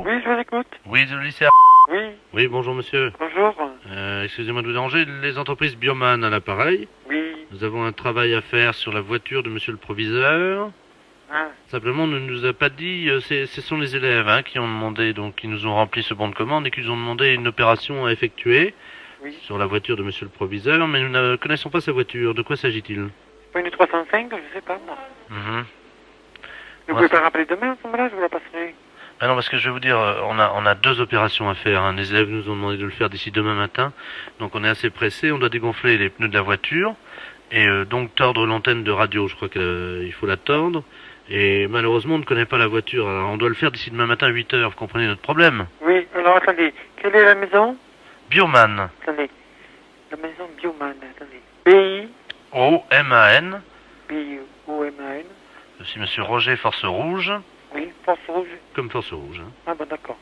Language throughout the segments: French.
Oui, je vous écoute. Oui, du lycée. Oui, Oui, bonjour monsieur. bonjour. Excusez-moi de vous déranger, les entreprises Bioman à l'appareil. Oui. Nous avons un travail à faire sur la voiture de monsieur le proviseur. Ah, Simplement, on ne nous a pas dit, ce sont les élèves qui ont demandé, donc qui nous ont rempli ce bon de commande et qui nous ont demandé une opération à effectuer oui. sur la voiture de monsieur le proviseur, mais nous ne connaissons pas sa voiture. De quoi s'agit-il? Pas une 305, je sais pas moi. Mhm. Vous pouvez pas rappeler demain à ce moment-là, je vous la passerai. Ah non, parce que je vais vous dire, on a deux opérations à faire. Les élèves nous ont demandé de le faire d'ici demain matin. Donc on est assez pressé. On doit dégonfler les pneus de la voiture et donc tordre l'antenne de radio. Je crois qu'il faut la tordre. Et malheureusement, on ne connaît pas la voiture. Alors on doit le faire d'ici demain matin à 8 heures. Vous comprenez notre problème? Oui, alors attendez. Quelle est la maison? Bioman. Attendez. La maison Bioman, attendez. O-M-A-N. B-I-O-M-A-N. C'est monsieur Roger Force Rouge. Oui, Force Rouge. Comme Force Rouge. Ah bon, d'accord.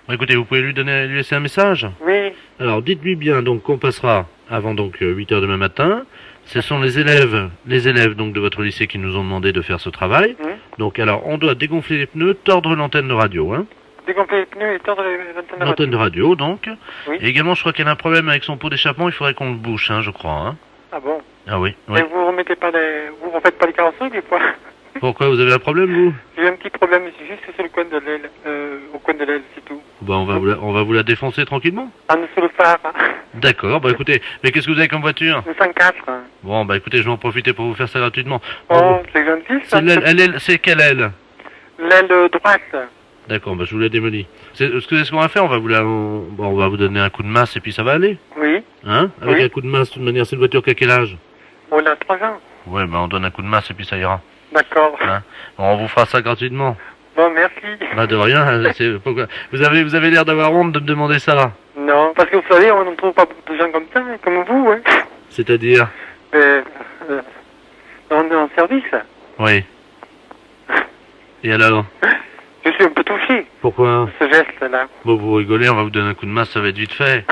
Bon, écoutez, vous pouvez lui laisser un message? Oui, Alors dites-lui bien donc qu'on passera avant donc 8 heures demain matin. Ce sont les élèves donc de votre lycée qui nous ont demandé de faire ce travail. Donc alors on doit dégonfler les pneus, tordre l'antenne de radio, dégonfler les pneus et tordre l'antenne de L'antenne de radio donc. Oui. Et également je crois qu'elle a un problème avec son pot d'échappement, il faudrait qu'on le bouche, je crois. Ah bon? Ah oui, oui. Et vous remettez pas les... Vous refaites pas les carrosseries des fois? Pourquoi, vous avez un problème vous? J'ai un petit problème, c'est juste sur le coin de l'aile. Au coin de l'aile, c'est tout. Bah on va vous la défoncer tranquillement. En dessous le phare. D'accord, bah écoutez, mais qu'est-ce que vous avez comme voiture? Le 104. Bon bah écoutez, je vais en profiter pour vous faire ça gratuitement. Oh, c'est gentil ça. C'est l'aile, c'est quelle aile? L'aile droite. D'accord, bah je vous la démolis. C'est ce qu'on va faire, on va vous donner un coup de masse et puis ça va aller. Oui. Avec Oui. un coup de masse, de toute manière, c'est une voiture qui a quel âge? On a 3 ans. Ouais, bah on donne un coup de masse et puis ça ira. D'accord. Bon, on vous fera ça gratuitement. Bon, merci. Bah de rien, pourquoi vous avez l'air d'avoir honte de me demander ça. Non, parce que vous savez, on ne trouve pas beaucoup de gens comme ça, comme vous, hein. C'est-à-dire? On est en service. Oui. Et alors? Je suis un peu touché, Pourquoi? ce geste-là. Bon, vous rigolez, on va vous donner un coup de masse, ça va être vite fait.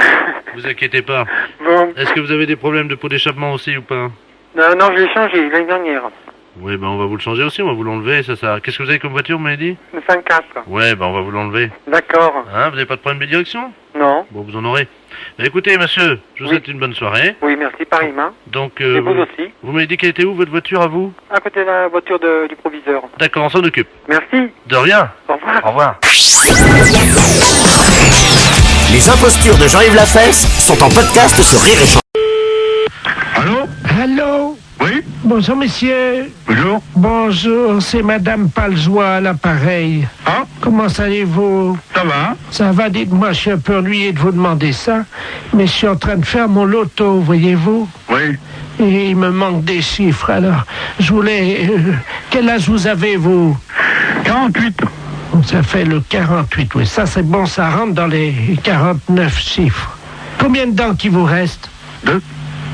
Vous inquiétez pas. Bon. Est-ce que vous avez des problèmes de pot d'échappement aussi ou pas? Non, je l'ai changé l'année dernière. Oui, bah on va vous le changer aussi, on va vous l'enlever, ça. Qu'est-ce que vous avez comme voiture, vous m'avez dit? Le 104. Ouais, bah on va vous l'enlever. D'accord. Vous n'avez pas de problème de direction? Non. Bon, vous en aurez. Bah écoutez, monsieur, je vous souhaite une bonne soirée. Oui, merci, pareillement. Donc, Et vous aussi. vous m'avez dit qu'elle était où, votre voiture, à vous? À côté de la voiture du proviseur. D'accord, on s'en occupe. Merci. De rien. Au revoir. Au revoir. Les impostures de Jean-Yves Lafesse sont en podcast sur Rire et Chanson. Allô? Allô? Oui? Bonjour, monsieur. Bonjour? Bonjour, c'est Madame Paljoie à l'appareil. Ah? Comment allez-vous? Ça va? Ça va, dites-moi, je suis un peu ennuyé de vous demander ça, mais je suis en train de faire mon loto, voyez-vous? Oui. Et il me manque des chiffres, alors je voulais... quel âge vous avez, vous? 48. Ça fait le 48, oui. Ça, c'est bon, ça rentre dans les 49 chiffres. Combien de dents qui vous reste? 2.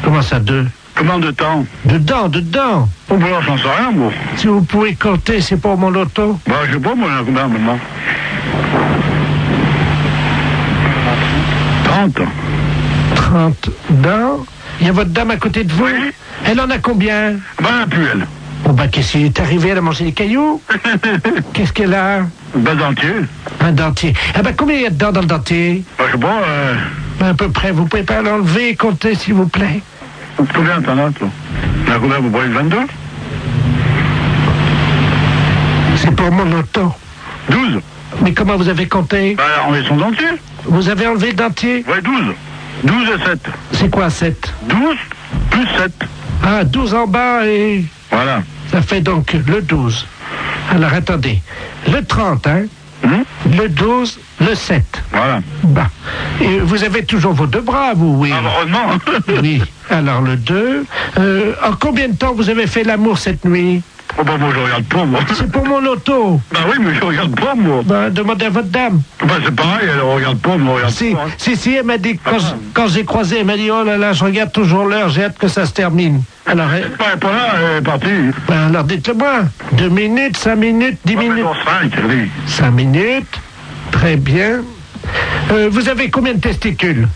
Comment ça, 2? Combien de temps? Dedans. Oh, bah, j'en sais rien, moi. Si vous pouvez compter, c'est pour mon loto. Bah, je sais pas, moi, il y en a combien maintenant? 30. 30 dents. Il y a votre dame à côté de vous? Oui. Elle en a combien? Ben, plus elle. Bon, bah, qu'est-ce qui est arrivé? Elle a mangé des cailloux? Qu'est-ce qu'elle a? Ben, dentier. Un dentier. Ah, bah, combien il y a de dents dans le dentier? Ben, je sais pas, À peu près. Vous pouvez pas l'enlever et compter, s'il vous plaît? combien t'en as, toi? T'en as combien, vous voyez 22? C'est pour mon loto. 12. Mais comment vous avez compté? Ben, on met son dentier. Vous avez enlevé le dentier? Ouais, 12. 12 et 7. C'est quoi, 7? 12 plus 7. Ah, 12 en bas et... Voilà. Ça fait donc le 12. Alors, attendez. Le 30, hein? Le 12, le 7. Voilà. Bah. Et vous avez toujours vos deux bras, vous, oui? Heureusement. Oui. Alors, le 2. En combien de temps vous avez fait l'amour cette nuit? Oh, bah, moi, je regarde pas, moi. C'est pour mon loto. Bah oui, mais je regarde pas, moi. Ben, demandez à votre dame. Bah, c'est pareil, elle regarde pas, moi, regarde Si, pas. Hein. si, elle m'a dit, quand j'ai croisé, elle m'a dit, oh là là, je regarde toujours l'heure, j'ai hâte que ça se termine. Alors, Elle est pas là, elle est partie. ben, alors dites-le-moi. 2 minutes, 5 minutes, 10 minutes. 5, oui. 5 minutes. Très bien. Vous avez combien de testicules?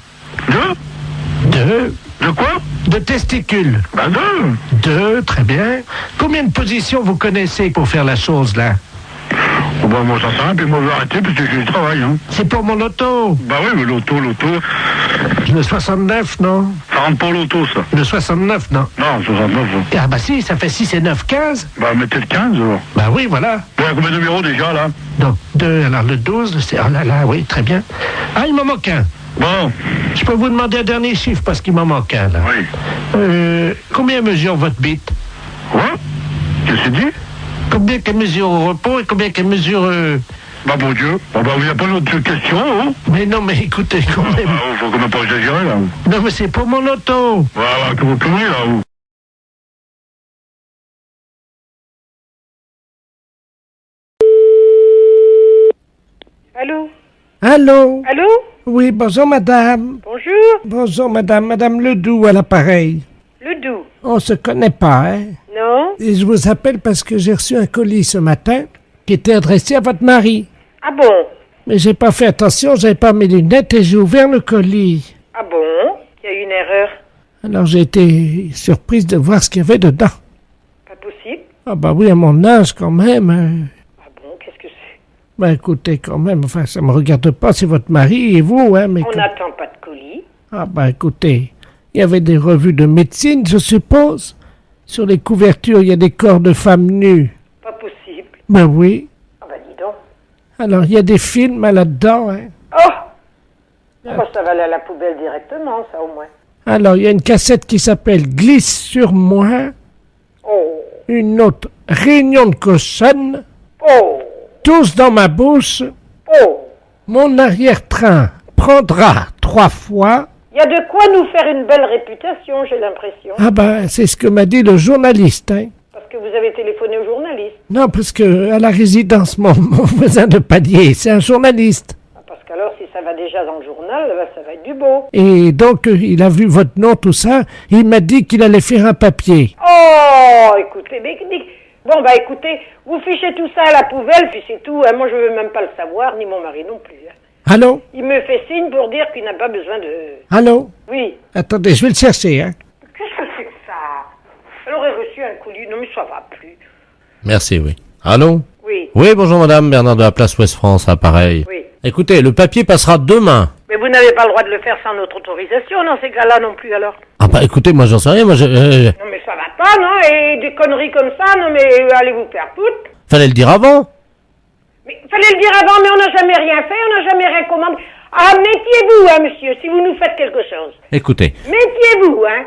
2. De quoi? De testicules. Ben 2. 2, très bien. Combien de positions vous connaissez pour faire la chose, là? Bon, moi, ça sert, puis moi, je vais arrêter parce que j'ai du travail, hein. C'est pour mon auto. Bah oui, mais l'auto. Le 69, non? Ça rentre pas l'auto, ça. Le 69, non? Non, 69, ça. Ah bah si, ça fait 6 et 9, 15. Bah, mettez le 15, alors. Bah oui, voilà. Bon, il y a combien de numéros déjà, là? Donc 2, alors le 12, c'est... Oh là là, oui, très bien. Ah, il m'en manque un. Bon, Je peux vous demander un dernier chiffre parce qu'il m'en manque un, là. oui. Combien mesure votre bite? Quoi? Qu'est-ce que c'est dit? Combien qu'elle mesure au repos et combien qu'elle mesure... Bah, bon Dieu. Bon, bah, il n'y a pas d'autres questions, hein? Mais non, mais écoutez, quand même... Bah, faut quand même pas exagérer, là. Non, mais c'est pour mon auto. Voilà, que vous tournez, là, vous. Allô? Allô? Allô? Oui, bonjour madame. Bonjour? Bonjour madame Ledoux à l'appareil. Le Doubs? On se connaît pas, hein? Non? Et je vous appelle parce que j'ai reçu un colis ce matin qui était adressé à votre mari. Ah bon? Mais j'ai pas fait attention, j'avais pas mes lunettes et j'ai ouvert le colis. Ah bon? Il y a eu une erreur. Alors j'ai été surprise de voir ce qu'il y avait dedans. Pas possible. Ah bah oui, à mon âge quand même. Ah bon? Qu'est-ce que c'est? Bah écoutez quand même, enfin ça me regarde pas, c'est votre mari et vous, hein. Mais On n'attend pas de colis. Ah bah écoutez, il y avait des revues de médecine, je suppose. Sur les couvertures, il y a des corps de femmes nues. Pas possible. Ben oui. Ah bah dis donc. Alors il y a des films là-dedans, hein. Oh! Ah bah ça va aller à la poubelle directement, ça au moins. Alors il y a une cassette qui s'appelle Glisse sur moi, Oh! une autre Réunion de cochonne, Oh! Tous dans ma bouche, Oh! Mon arrière-train prendra 3 fois. Il y a de quoi nous faire une belle réputation, j'ai l'impression. Ah ben c'est ce que m'a dit le journaliste, hein. Parce que vous avez téléphoné au journaliste. Non, parce que à la résidence, mon voisin de palier, c'est un journaliste. Ah, parce qu'alors, si ça va déjà dans le journal, bah, ça va être du beau. Et donc, il a vu votre nom, tout ça, et il m'a dit qu'il allait faire un papier. Oh, écoutez, bon, bah écoutez, vous fichez tout ça à la poubelle, puis c'est tout. Hein. Moi, je veux même pas le savoir, ni mon mari non plus. Hein. Allô? Il me fait signe pour dire qu'il n'a pas besoin de... Allô? Oui. Attendez, je vais le chercher, hein. Qu'est-ce que c'est que ça? Elle aurait reçu un colis. Non, mais ça va plus. Merci, oui. Allô? Oui. Oui, bonjour madame, Bernard de la place Ouest France, appareil. Oui. Écoutez, le papier passera demain. Mais vous n'avez pas le droit de le faire sans notre autorisation dans ces cas-là non plus, alors. Ah bah écoutez, moi j'en sais rien, moi Non, mais ça va pas, non? Et des conneries comme ça, non, mais allez vous faire foutre. fallait le dire avant. Mais fallait le dire avant, mais on n'a jamais rien fait, on n'a jamais rien commandé. Ah, méfiez-vous, hein, monsieur, si vous nous faites quelque chose. Écoutez, Méfiez-vous, hein.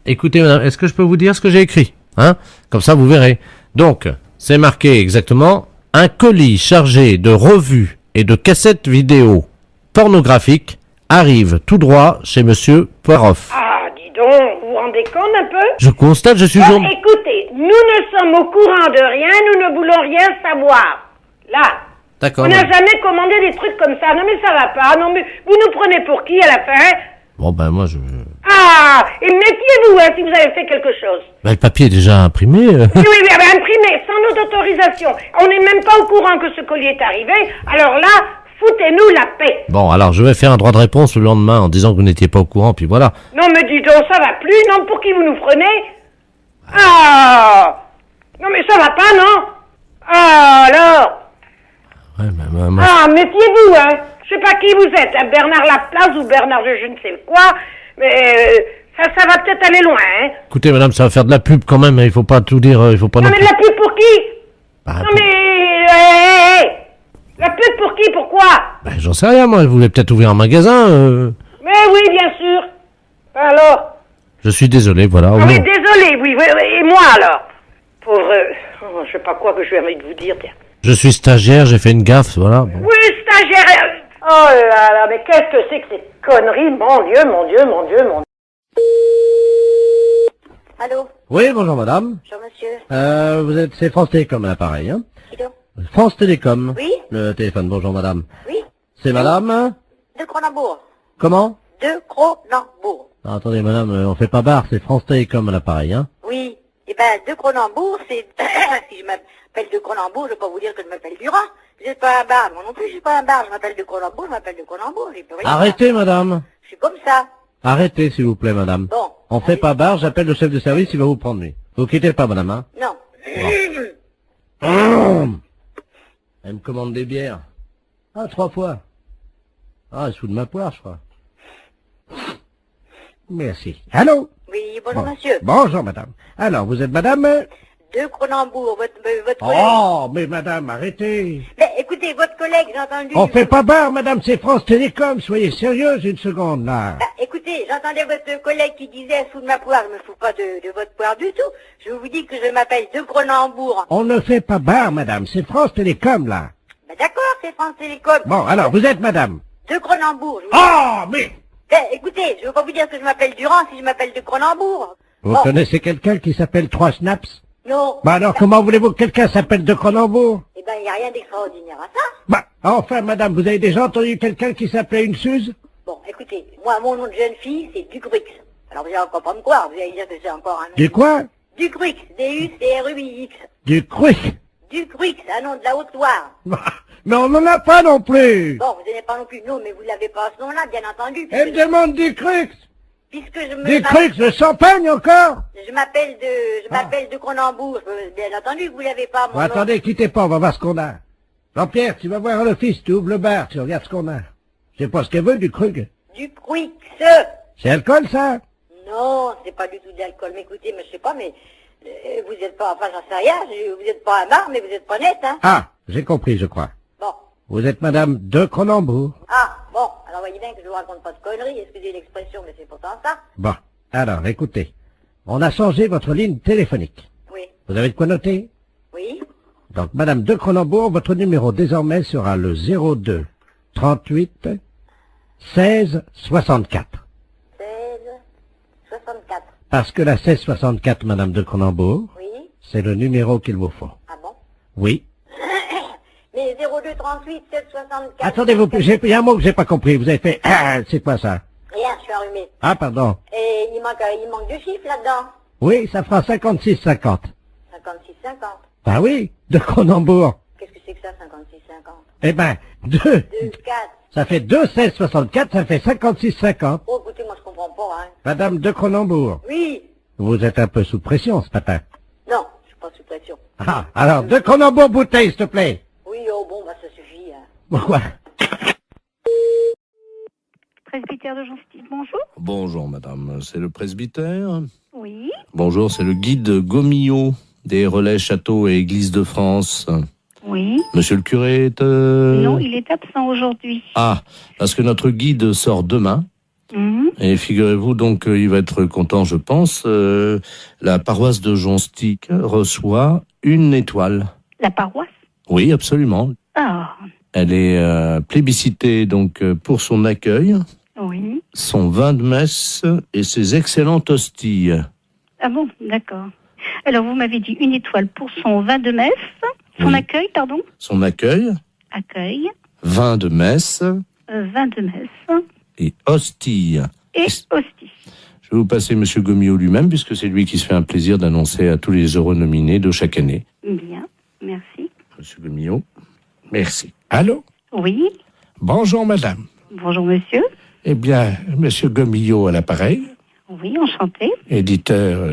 écoutez madame, est-ce que je peux vous dire ce que j'ai écrit? Hein? Comme ça vous verrez. Donc, c'est marqué exactement, un colis chargé de revues et de cassettes vidéo pornographiques arrive tout droit chez monsieur Poiroff. Ah, dis donc, vous vous rendez compte un peu? Je constate, je suis Bon, journaliste. écoutez, nous ne sommes au courant de rien, nous ne voulons rien savoir. Là. D'accord. On n'a jamais commandé des trucs comme ça. Non, mais ça va pas. Non, mais vous nous prenez pour qui à la fin? Bon ben moi je... Ah, et méfiez-vous, hein, si vous avez fait quelque chose. Ben, le papier est déjà imprimé. Oui, oui, imprimé, sans notre autorisation. On n'est même pas au courant que ce colis est arrivé. Alors là, foutez-nous la paix. Bon, alors je vais faire un droit de réponse le lendemain en disant que vous n'étiez pas au courant, puis voilà. Non, mais dis donc, ça va plus. Non, pour qui vous nous prenez? Ah! Non, mais ça va pas, non? Ah, alors? Ouais, mais Ah, méfiez-vous, hein. Je sais pas qui vous êtes, hein, Bernard Laplace ou Bernard de je ne sais quoi, mais ça va peut-être aller loin, hein. écoutez madame, ça va faire de la pub quand même, hein, il faut pas tout dire, il faut pas Non, mais de la pub pour qui? Bah, Non, mais... La pub pour qui? Pourquoi? Ben, j'en sais rien, moi, vous voulez peut-être ouvrir un magasin Mais oui, bien sûr. Alors? Je suis désolé, voilà. Ah oui, désolé, oui, et moi alors? Pauvre... je sais pas quoi que je vais envie de vous dire, tiens. Je suis stagiaire, j'ai fait une gaffe, voilà. Bon. Oui, stagiaire... Oh là là, mais qu'est-ce que c'est que ces conneries? Mon Dieu, mon Dieu, mon Dieu, mon Dieu. Allô? Oui, bonjour madame. Bonjour monsieur. Vous êtes, c'est France Télécom à l'appareil, hein? Qui donc? France Télécom. Oui? Le téléphone, bonjour madame. Oui? C'est madame? De Cronenbourg. Comment? De Cronenbourg. Ah, attendez madame, on fait pas barre, c'est France Télécom à l'appareil, hein? Oui. Eh ben, de Cronenbourg, c'est... si je m'appelle de Cronenbourg, je vais pas vous dire que je m'appelle Durand. Vous n'êtes pas un bar, moi non plus, je suis pas un bar. Je m'appelle de Cronenbourg, je m'appelle de Cronenbourg, j'ai plus rien. Arrêtez madame. Je suis comme ça. Arrêtez s'il vous plaît madame. Bon. On fait pas barre, j'appelle le chef de service, il va vous prendre lui. Vous quittez pas madame, hein? Non. Elle me commande des bières. Ah, 3 fois. Ah, sous de ma poire, je crois. Merci. Allô? Oui, bonjour Bon. monsieur. Bonjour, madame. Alors, vous êtes madame De Cronenbourg, votre collègue. Oh, mais madame, arrêtez. Mais écoutez, votre collègue, j'ai entendu... On fait pas barre, madame, c'est France Télécom. Soyez sérieuse une seconde, là. Bah, écoutez, j'entendais votre collègue qui disait sous de ma poire, je me fous pas de votre poire du tout. Je vous dis que je m'appelle de Cronenbourg. On ne fait pas barre, madame, c'est France Télécom, là. Bah, d'accord, c'est France Télécom. Bon, alors, vous êtes madame. De Cronenbourg. Je vous... Ah, mais... Écoutez, je veux pas vous dire que je m'appelle Durand si je m'appelle de Cronenbourg. Vous Bon, connaissez quelqu'un qui s'appelle 3 Snaps? non. Bah alors, comment voulez-vous que quelqu'un s'appelle de Cronenbourg? Eh ben, il n'y a rien d'extraordinaire à ça. Bah, enfin, madame, vous avez déjà entendu quelqu'un qui s'appelait une Suze? Bon, écoutez, moi, mon nom de jeune fille, c'est Ducruix. Alors, vous allez encore pas me croire, vous allez dire que c'est encore un nom. Du quoi? Ducruix, D-U-C-R-U-I-X. Du Cruic. Ducruix, un nom de la Haute-Loire. Bah, mais on n'en a pas non plus. Bon, vous n'avez pas non plus, non, mais vous l'avez pas à ce nom-là, bien entendu. Elle me demande du Cruix. Puisque je me... Du Cruix, le champagne encore? Je m'appelle de Cronenbourg, bien entendu, vous l'avez pas, mon Bon, nom. attendez, quittez pas, on va voir ce qu'on a. Jean-Pierre, tu vas voir l'office, tu ouvres le bar, tu regardes ce qu'on a. Je sais pas ce qu'elle veut, du Krug. Ducruix. C'est alcool, ça? Non, c'est pas du tout de l'alcool. Mais écoutez, mais je sais pas, mais vous êtes pas, enfin, j'en sais rien, vous êtes pas un bar, mais vous êtes pas net, hein. Ah, j'ai compris, je crois. Bon. Vous êtes madame de Cronenbourg. Ah, bon, alors voyez bien que je vous raconte pas de conneries, excusez l'expression, mais c'est pourtant ça. Bon, alors, écoutez. On a changé votre ligne téléphonique. Oui. Vous avez de quoi noter? Oui. Donc, madame de Cronenbourg, votre numéro désormais sera le 02 38 16 64. 16, 64. Parce que la 16 64, madame de Cronenbourg, Oui. c'est le numéro qu'il vous faut. Ah bon? Oui. Mais 02, 38, 7, 64. Attendez, il y a un mot que j'ai pas compris. Vous avez fait, c'est quoi ça? Rien, je suis allumé. Ah, pardon. Et il manque deux chiffres là-dedans. Oui, ça fera 56 50. 56, 50. Ah oui, de Cronenbourg. Qu'est-ce que c'est que ça, 56, 50? Eh ben, 2. 2, 4. Ça fait 2 16 64, ça fait 56 50. Oh, écoutez, moi je comprends pas, hein. Madame de Cronenbourg, Oui. vous êtes un peu sous pression ce matin. Non, je suis pas sous pression. Ah, alors, de Cronenbourg bouteille, s'il te plaît. Oui, oh bon, bah ça suffit, hein. Pourquoi? Presbytère de Jean-Style, bonjour. Bonjour madame, c'est le presbytère. Oui. Bonjour, c'est le guide Gomillot des relais châteaux et églises de France. Oui. Monsieur le curé est... Non, il est absent aujourd'hui. Ah, parce que notre guide sort demain. Mhm. Et figurez-vous donc qu'il va être content, je pense. La paroisse de Jonstic reçoit une étoile. La paroisse? Oui, absolument. Ah, Elle est plébiscitée donc pour son accueil, oui. son vin de messe et ses excellentes hosties. Ah bon, d'accord. Alors, vous m'avez dit une étoile pour son vin de messe, son Oui. accueil, pardon. Son accueil, Accueil, vin de messe vin de messe et hosties. et hostie. Je vais vous passer Monsieur Gomillot lui-même, puisque c'est lui qui se fait un plaisir d'annoncer à tous les heureux nominés de chaque année. Bien, merci. Monsieur Gomillot, merci. Allô? Oui, Bonjour madame. bonjour monsieur. Eh bien, Monsieur Gomillot à l'appareil, Oui, enchanté. éditeur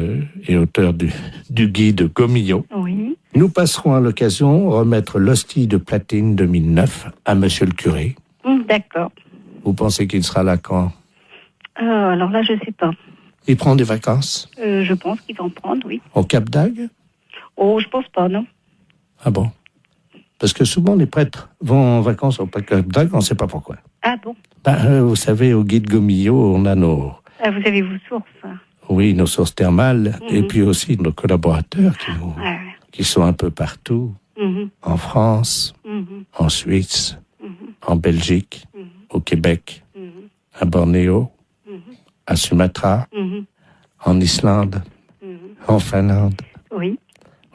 et auteur du guide Gomillot. Oui. Nous passerons à l'occasion remettre l'hostie de platine 2009 à Monsieur le curé. D'accord. Vous pensez qu'il sera là quand? Alors là, je sais pas. Il prend des vacances Je pense qu'il va en prendre, oui. au Cap d'Agde? Oh, je pense pas, non. Ah bon? Parce que souvent les prêtres vont en vacances au Cap d'Agde, on ne sait pas pourquoi. Ah bon. Vous savez, au guide Gomillot, on a Ah, vous avez vos sources. nos sources thermales, Mhm. et puis aussi nos collaborateurs Ouais. qui sont un peu partout, Mhm. en France, Mhm. en Suisse, Mhm. en Belgique, Mhm. au Québec, Mhm. à Bornéo, Mhm. à Sumatra, Mhm. en Islande, Mhm. en Finlande, Oui.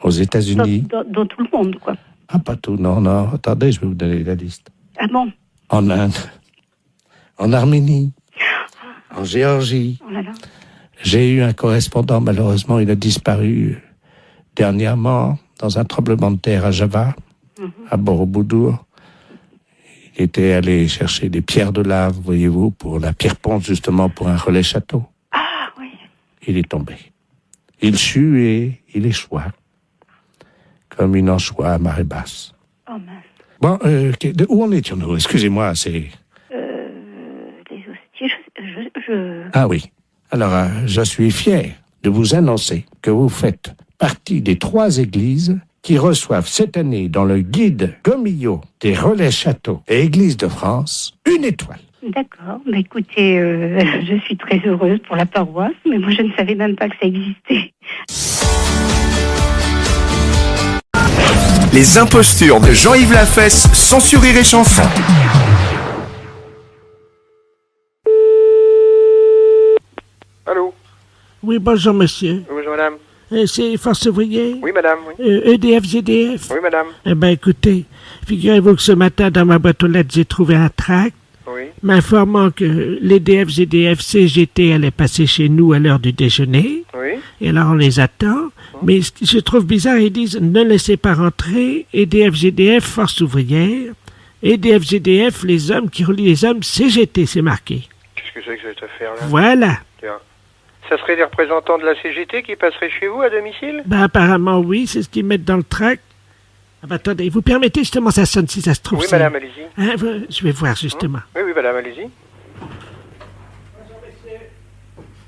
aux États-Unis. Dans tout le monde, quoi. Ah, pas tout, non, attendez, je vais vous donner la liste. Ah bon? En Inde, en Arménie, en Géorgie. Oh là là. J'ai eu un correspondant, malheureusement, il a disparu dernièrement dans un tremblement de terre à Java, à Borobudur. Il était allé chercher des pierres de lave, voyez-vous, pour la pierre ponce, justement, pour un relais château. Ah oui. Il est tombé. Il sut et il échoua, comme une anchois à marée basse. Oh mince. Bon, où en étions-nous? Excusez-moi, c'est... Les hosties, Ah oui. Alors, je suis fier de vous annoncer que vous faites partie des 3 églises qui reçoivent cette année dans le guide Gomillot des relais châteaux et églises de France une étoile. D'accord. Bah, écoutez, je suis très heureuse pour la paroisse, mais moi je ne savais même pas que ça existait. Les impostures de Jean-Yves Lafesse sont sur Rire et Chanson. Allô? Oui, bonjour monsieur. Bonjour madame. C'est Force Ouvrière? Oui madame, oui. EDF, GDF? Oui madame. Eh ben écoutez, figurez-vous que ce matin dans ma boîte aux lettres, j'ai trouvé un tract Oui. m'informant que l'EDF, GDF, CGT allait passer chez nous à l'heure du déjeuner. Oui. Et alors on les attend. Mais ce que je trouve bizarre, ils disent ne laissez pas rentrer EDF, GDF, Force Ouvrière. EDF, GDF, les hommes qui relient les hommes, CGT, c'est marqué. Qu'est-ce que c'est que cette affaire-là? Voilà. Tiens. Ça serait des représentants de la CGT qui passeraient chez vous à domicile? Ben apparemment oui, c'est ce qu'ils mettent dans le tract. Ah ben attendez, vous permettez justement, ça sonne si ça se trouve. Oui c'est- madame, allez-y. Hein, je vais voir justement. Oui, oui madame, allez-y. Bonjour monsieur.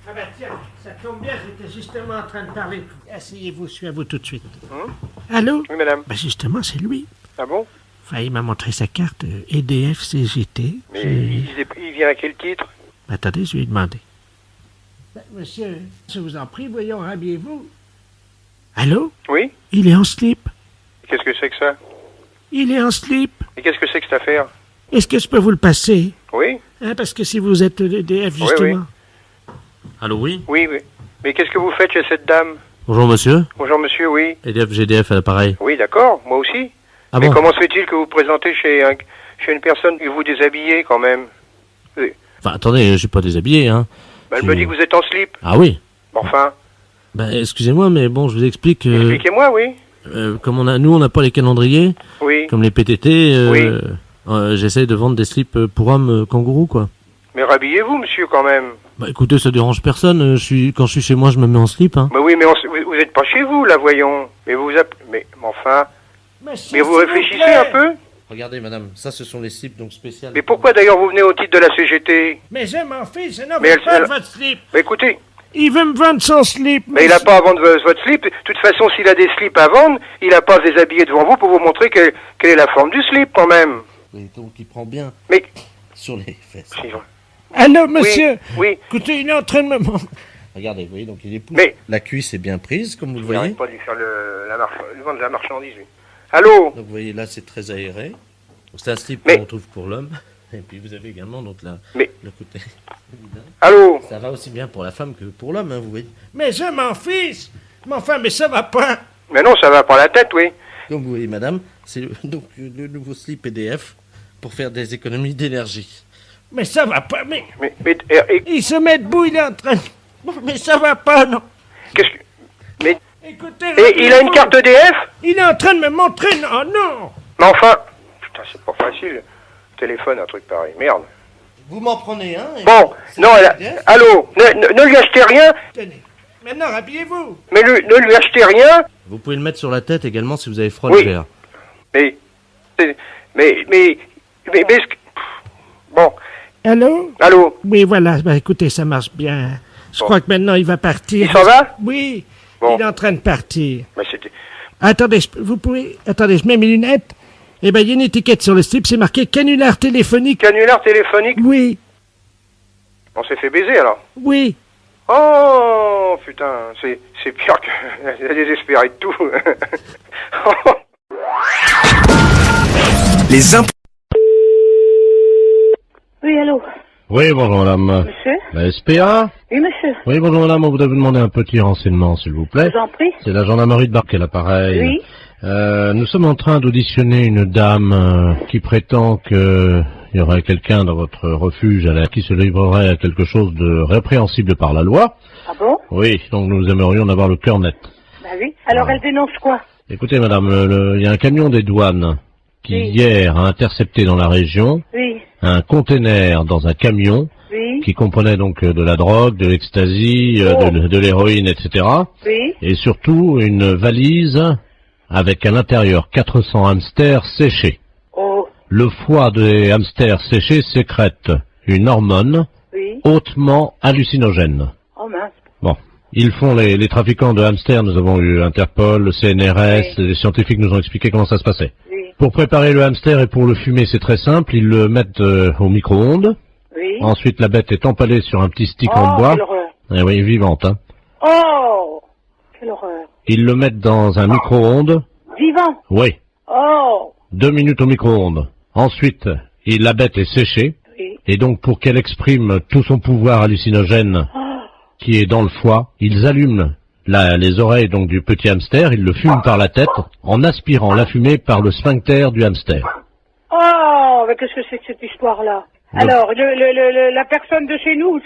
Ah ben tiens, ça tombe bien, j'étais justement en train de parler. Asseyez-vous, je suis à vous tout de suite. Allô? Oui madame. Ben justement, c'est lui. Ah bon? Enfin, il m'a montré sa carte EDF, CGT. Mais il vient à quel titre? Attendez, je vais lui demander. Ben, monsieur, je vous en prie, voyons, habillez-vous. Allô? Oui? Il est en slip. Qu'est-ce que c'est que ça? Il est en slip. Et qu'est-ce que c'est que cette affaire? Est-ce que je peux vous le passer? Oui? Hein, parce que si vous êtes EDF, Oui, justement. Allô, oui? Oui, oui. Mais qu'est-ce que vous faites chez cette dame? Bonjour monsieur. Bonjour monsieur, oui. EDF, GDF à l'appareil. Oui, d'accord, moi aussi. Ah Mais bon? comment se fait-il que vous vous présentez chez une personne et vous déshabillez quand même? Enfin, attendez, je suis pas déshabillé, hein. Ben, elle me dit que vous êtes en slip. Ah oui? Enfin, Ben, excusez-moi, mais bon, je vous explique. expliquez-moi, oui. Comme nous, on n'a pas les calendriers, Oui. comme les PTT, Oui. j'essaye de vendre des slips pour hommes kangourous, quoi. Mais rhabillez-vous, monsieur, quand même. Bah écoutez, ça dérange personne. Quand je suis chez moi, je me mets en slip, hein. Mais oui, mais vous êtes pas chez vous, là, voyons. Mais mais enfin... Monsieur, Mais vous s'il réfléchissez plaît. un peu? Regardez, madame, ça, ce sont les slips, donc spéciales. Mais pourquoi, d'ailleurs, vous venez au titre de la CGT? Mais je m'en fiche, je n'en Mais veux pas elle- de votre slip. Mais écoutez, Il veut me vendre son slip. mais il a pas à vendre votre slip. De toute façon, s'il a des slips à vendre, il a pas à se déshabiller devant vous pour vous montrer quelle est la forme du slip, quand même. Et donc, il prend bien Mais... sur les fesses. Allô, monsieur? Oui. Écoutez, il est en train de me montrer. Regardez, vous voyez, donc il est pousse. Mais... La cuisse est bien prise, comme vous le Il voyez. n'arrête pas de lui faire le vendre de la marchandise, lui. Allô? Donc vous voyez, là, c'est très aéré. Donc, c'est un slip Mais- qu'on trouve pour l'homme. Et puis vous avez également donc Mais- le côté. Allô? Ça va aussi bien pour la femme que pour l'homme, hein, vous voyez. Mais je m'en fiche. Mais enfin, mais ça va pas. Mais non, ça va par la tête, oui. Comme vous voyez, madame, c'est donc le nouveau slip EDF pour faire des économies d'énergie. Mais ça va pas, mais... Mais Il se met debout, il est en train... Mais ça va pas, non. qu'est-ce que... Mais... Écoutez... Et il a une carte EDF? Il est en train de me montrer... Non, non. Mais enfin... Putain, c'est pas facile. Téléphone, un truc pareil. Merde. Vous m'en prenez un et- Bon, c'est non, EDF. allô? Ne lui achetez rien, Tenez. Maintenant, habillez-vous. mais ne lui achetez rien. Vous pouvez le mettre sur la tête également si vous avez froid Oui. l'hiver. Mais... Bon, Allô? allô? Oui, voilà. Ben, écoutez, ça marche bien. Je Bon. crois que maintenant, il va partir. Il s'en va? Oui. Bon. Il est en train de partir. Mais c'était... Attendez, vous pouvez... Attendez, je mets mes lunettes. Eh ben, il y a une étiquette sur le slip, c'est marqué canular téléphonique. Canular téléphonique? Oui, On s'est fait baiser, alors. oui. Oh, putain, c'est pire que... Elle a désespéré de tout. Les imp... Oui, allô? Oui, bonjour madame. Monsieur? La SPA? Oui, monsieur. Oui, bonjour madame, on voudrait vous demander un petit renseignement, s'il vous plaît. Je vous en prie. C'est la gendarmerie de Barque, l'appareil. Oui. Nous sommes en train d'auditionner une dame qui prétend que il y aurait quelqu'un dans votre refuge qui se livrerait à quelque chose de répréhensible par la loi. Ah bon? Oui, donc nous aimerions en avoir le cœur net. Bah oui. Alors, elle dénonce quoi? Écoutez madame, il y a un camion des douanes qui Oui. hier a intercepté dans la région Oui. un container dans un camion Oui. qui comprenait donc de la drogue, de l'ecstasy, de l'héroïne, etc. Oui. Et surtout une valise avec à l'intérieur 400 hamsters séchés. Oh le foie des hamsters séchés sécrète une hormone Oui. hautement hallucinogène. Oh mince. Bon. Ils font les trafiquants de hamsters, nous avons eu Interpol, le CNRS, les scientifiques nous ont expliqué comment ça se passait. Oui. Pour préparer le hamster et pour le fumer, c'est très simple, ils le mettent au micro-ondes. Oui. Ensuite, la bête est empalée sur un petit stick Oh, en bois. quelle horreur. Eh oui, vivante, hein. Oh, quelle horreur. Ils le mettent dans un micro-ondes. Vivant. Oui. Oh. 2 minutes au micro-ondes. Ensuite, la bête est séchée. Oui. Et donc, pour qu'elle exprime tout son pouvoir hallucinogène qui est dans le foie, ils allument les oreilles donc du petit hamster, ils le fument par la tête en aspirant la fumée par le sphincter du hamster. Oh, mais qu'est-ce que c'est que cette histoire-là? Alors, la personne de chez nous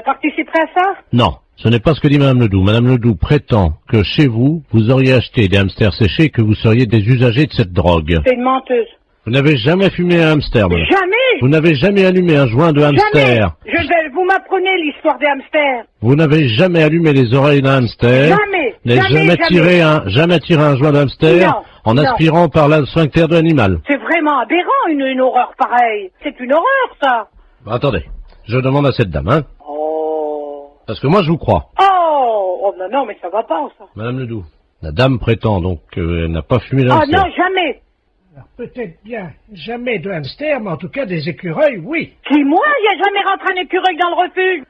participerait à ça? Non, ce n'est pas ce que dit Madame Ledoux. Madame Ledoux prétend que chez vous, vous auriez acheté des hamsters séchés et que vous seriez des usagers de cette drogue. C'est une menteuse. Vous n'avez jamais fumé un hamster, madame. Jamais. Vous n'avez jamais allumé un joint de hamster. Jamais. Vous m'apprenez l'histoire des hamsters. Vous n'avez jamais allumé les oreilles d'un hamster. Jamais. Jamais tiré un joint de hamster Non, en non. aspirant par le sphincter de l'animal. C'est vraiment aberrant, une horreur pareille. C'est une horreur, ça. Bah, attendez, je demande à cette dame, hein. Oh. Parce que moi je vous crois. Oh, non, mais ça va pas, ça. Madame Ledoux, la dame prétend donc qu'elle n'a pas fumé de Ah hamster. non, jamais. Peut-être bien jamais de hamster, mais en tout cas des écureuils, oui. Qui, moi, il n'y a jamais rentré un écureuil dans le refuge.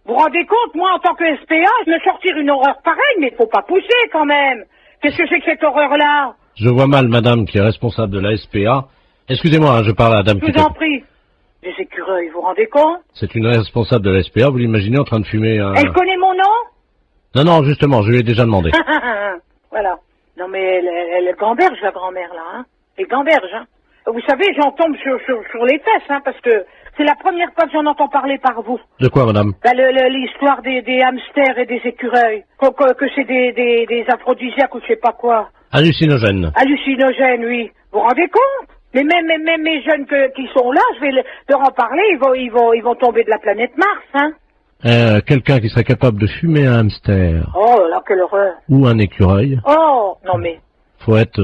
Vous vous rendez compte, moi, en tant que SPA, me sortir une horreur pareille, mais faut pas pousser, quand même. Qu'est-ce que c'est que cette horreur-là? Je vois mal madame qui est responsable de la SPA. Excusez-moi, hein, je parle à la dame Je qui vous en prie. Des écureuils, vous vous rendez compte? C'est une responsable de la SPA, vous l'imaginez en train de fumer un... Elle connaît mon nom? Non, justement, je lui ai déjà demandé. Voilà. Non, mais elle gamberge, la grand-mère, là, hein. Elle gamberge, hein. Vous savez, j'en tombe sur les fesses, hein, parce que c'est la première fois que j'en entends parler par vous. De quoi, madame? Bah, l'histoire des hamsters et des écureuils. Que c'est des aphrodisiaques ou je sais pas quoi. Hallucinogène. Hallucinogènes, oui. Vous vous rendez compte? Mais même mes jeunes qui sont là, je vais leur en parler, ils vont tomber de la planète Mars, hein. Quelqu'un qui serait capable de fumer un hamster Oh là là, quelle horreur. ou un écureuil, Oh, non mais, faut être...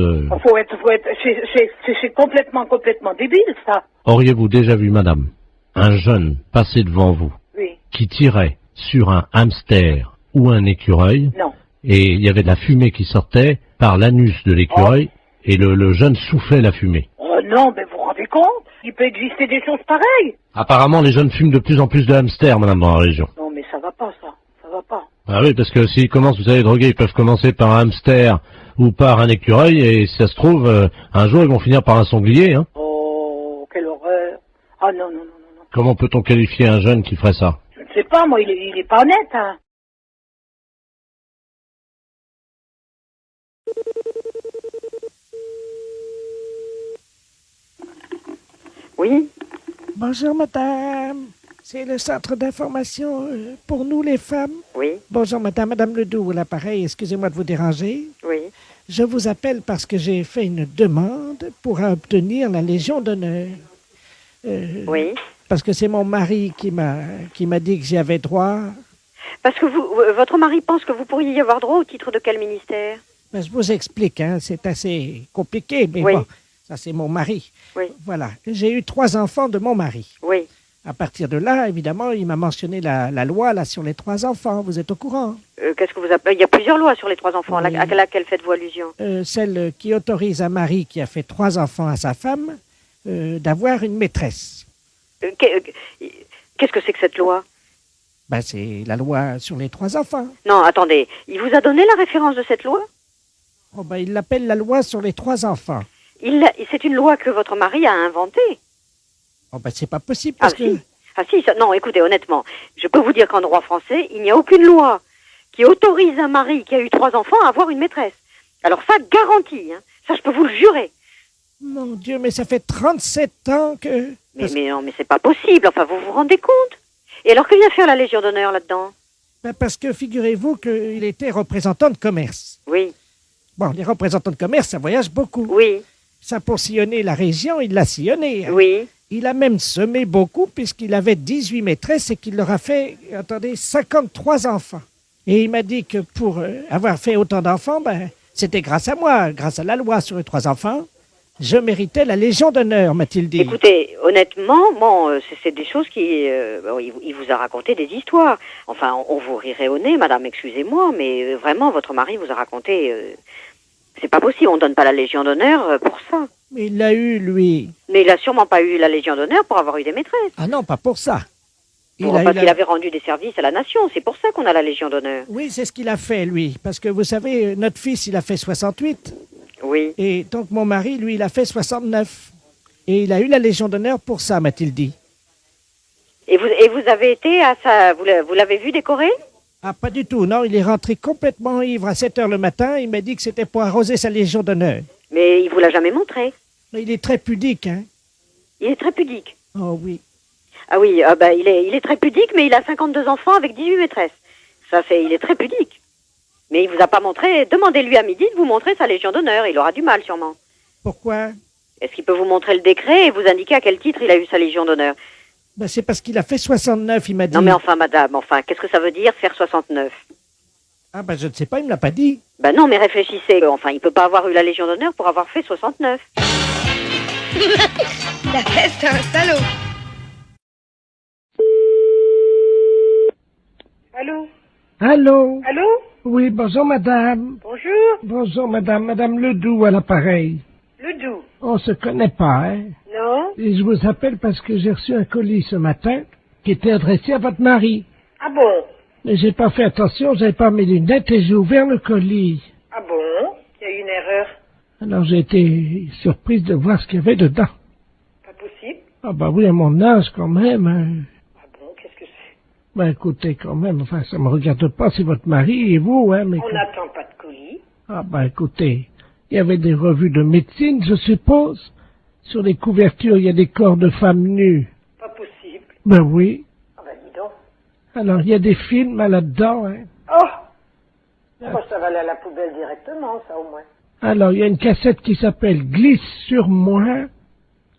c'est complètement débile, ça. Auriez-vous déjà vu, madame, un jeune passer devant vous Oui. qui tirait sur un hamster ou un écureuil Non. et il y avait de la fumée qui sortait par l'anus de l'écureuil et le jeune soufflait la fumée? Oh non, mais vous vous rendez compte? Il peut exister des choses pareilles. Apparemment, les jeunes fument de plus en plus de hamsters, madame, dans la région. Non, mais ça va pas, ça. Ça va pas. Ah oui, parce que s'ils commencent, vous savez, droguer, ils peuvent commencer par un hamster ou par un écureuil, et si ça se trouve, un jour, ils vont finir par un sanglier, hein. Oh, quelle horreur. Ah non, non, non, non, non. Comment peut-on qualifier un jeune qui ferait ça? Je ne sais pas, moi, il est pas honnête, hein. Oui. Bonjour, madame. C'est le centre d'information pour nous, les femmes. Oui. Bonjour, madame Ledoux, à l'appareil. Excusez-moi de vous déranger. Oui. Je vous appelle parce que j'ai fait une demande pour obtenir la Légion d'honneur. Oui. Parce que c'est mon mari qui m'a dit que j'y avais droit. Parce que votre mari pense que vous pourriez y avoir droit au titre de quel ministère? Ben, je vous explique, hein, c'est assez compliqué, mais oui. Bon, ça c'est mon mari. Oui. Voilà, j'ai eu 3 enfants de mon mari. Oui. À partir de là, évidemment, il m'a mentionné la loi là sur les 3 enfants. Vous êtes au courant? Qu'est-ce que vous appelez? Il y a plusieurs lois sur les 3 enfants. Oui. À laquelle faites-vous allusion? Celle qui autorise un mari qui a fait 3 enfants à sa femme d'avoir une maîtresse. Qu'est-ce que c'est que cette loi? Ben, c'est la loi sur les 3 enfants. Non, attendez. Il vous a donné la référence de cette loi? Oh, ben, il l'appelle la loi sur les 3 enfants. C'est une loi que votre mari a inventée. Oh, ben, c'est pas possible parce que... Non, écoutez, honnêtement, je peux vous dire qu'en droit français, il n'y a aucune loi qui autorise un mari qui a eu 3 enfants à avoir une maîtresse. Alors ça, garantie, hein. Ça, je peux vous le jurer. Mon Dieu, mais ça fait 37 ans que... Mais non, mais c'est pas possible. Enfin, vous vous rendez compte? Et alors, que vient faire la Légion d'honneur là-dedans? Ben, parce que figurez-vous qu'il était représentant de commerce. Oui. Bon, les représentants de commerce, ça voyage beaucoup. Oui. Ça, pour sillonner la région, il l'a sillonné. Hein. Oui. Il a même semé beaucoup puisqu'il avait 18 maîtresses et qu'il leur a fait, 53 enfants. Et il m'a dit que pour avoir fait autant d'enfants, ben, c'était grâce à moi, grâce à la loi sur les 3 enfants. je méritais la Légion d'honneur, m'a-t-il dit. Écoutez, honnêtement, bon, c'est des choses qui... bon, il vous a raconté des histoires. Enfin, on vous rirait au nez, madame, excusez-moi, mais vraiment, votre mari vous a raconté... c'est pas possible, on donne pas la Légion d'honneur pour ça. Mais il l'a eu, lui. Mais il a sûrement pas eu la Légion d'honneur pour avoir eu des maîtresses. Ah non, pas pour ça. Parce qu'il avait rendu des services à la nation, c'est pour ça qu'on a la Légion d'honneur. Oui, c'est ce qu'il a fait, lui. Parce que vous savez, notre fils, il a fait 68. Oui. Et donc mon mari, lui, il a fait 69. Et il a eu la Légion d'honneur pour ça, m'a-t-il dit. Et vous avez été à ça, vous l'avez vu décorer? Ah, pas du tout, non. Il est rentré complètement ivre à 7 heures le matin. Il m'a dit que c'était pour arroser sa Légion d'honneur. Mais il vous l'a jamais montré? Mais il est très pudique, hein. Il est très pudique? Oh oui. Ah oui, il est très pudique, mais il a 52 enfants avec 18 maîtresses. Il est très pudique. Mais il vous a pas montré, demandez-lui à midi de vous montrer sa Légion d'honneur, il aura du mal sûrement. Pourquoi? Est-ce qu'il peut vous montrer le décret et vous indiquer à quel titre il a eu sa Légion d'honneur? Ben, c'est parce qu'il a fait 69, il m'a dit. Non mais enfin madame, qu'est-ce que ça veut dire faire 69? Ah ben je ne sais pas, il me l'a pas dit. Ben non mais réfléchissez, il peut pas avoir eu la Légion d'honneur pour avoir fait 69. La fête, c'est un salaud. Allô? Allô? Allô? Oui, bonjour madame. Bonjour? Bonjour madame, madame Ledoux à l'appareil. Ledoux? On se connaît pas, hein? Non? Et je vous appelle parce que j'ai reçu un colis ce matin qui était adressé à votre mari. Ah bon? Mais j'ai pas fait attention, j'avais pas mes lunettes et j'ai ouvert le colis. Ah bon? Il y a eu une erreur. Alors j'ai été surprise de voir ce qu'il y avait dedans. Pas possible? Ah bah oui, à mon âge quand même. Hein. Ah bon, qu'est-ce que c'est? Ben écoutez, quand même, ça me regarde pas, c'est votre mari et vous, hein. Mais on n'attend pas de colis. Ah ben écoutez, il y avait des revues de médecine, je suppose. Sur les couvertures, il y a des corps de femmes nues. Pas possible. Ben oui. Ah ben dis donc. Alors, il y a des films là-dedans, hein. Oh! Bah, ça va aller à la poubelle directement, ça, au moins. Alors, il y a une cassette qui s'appelle Glisse sur moi.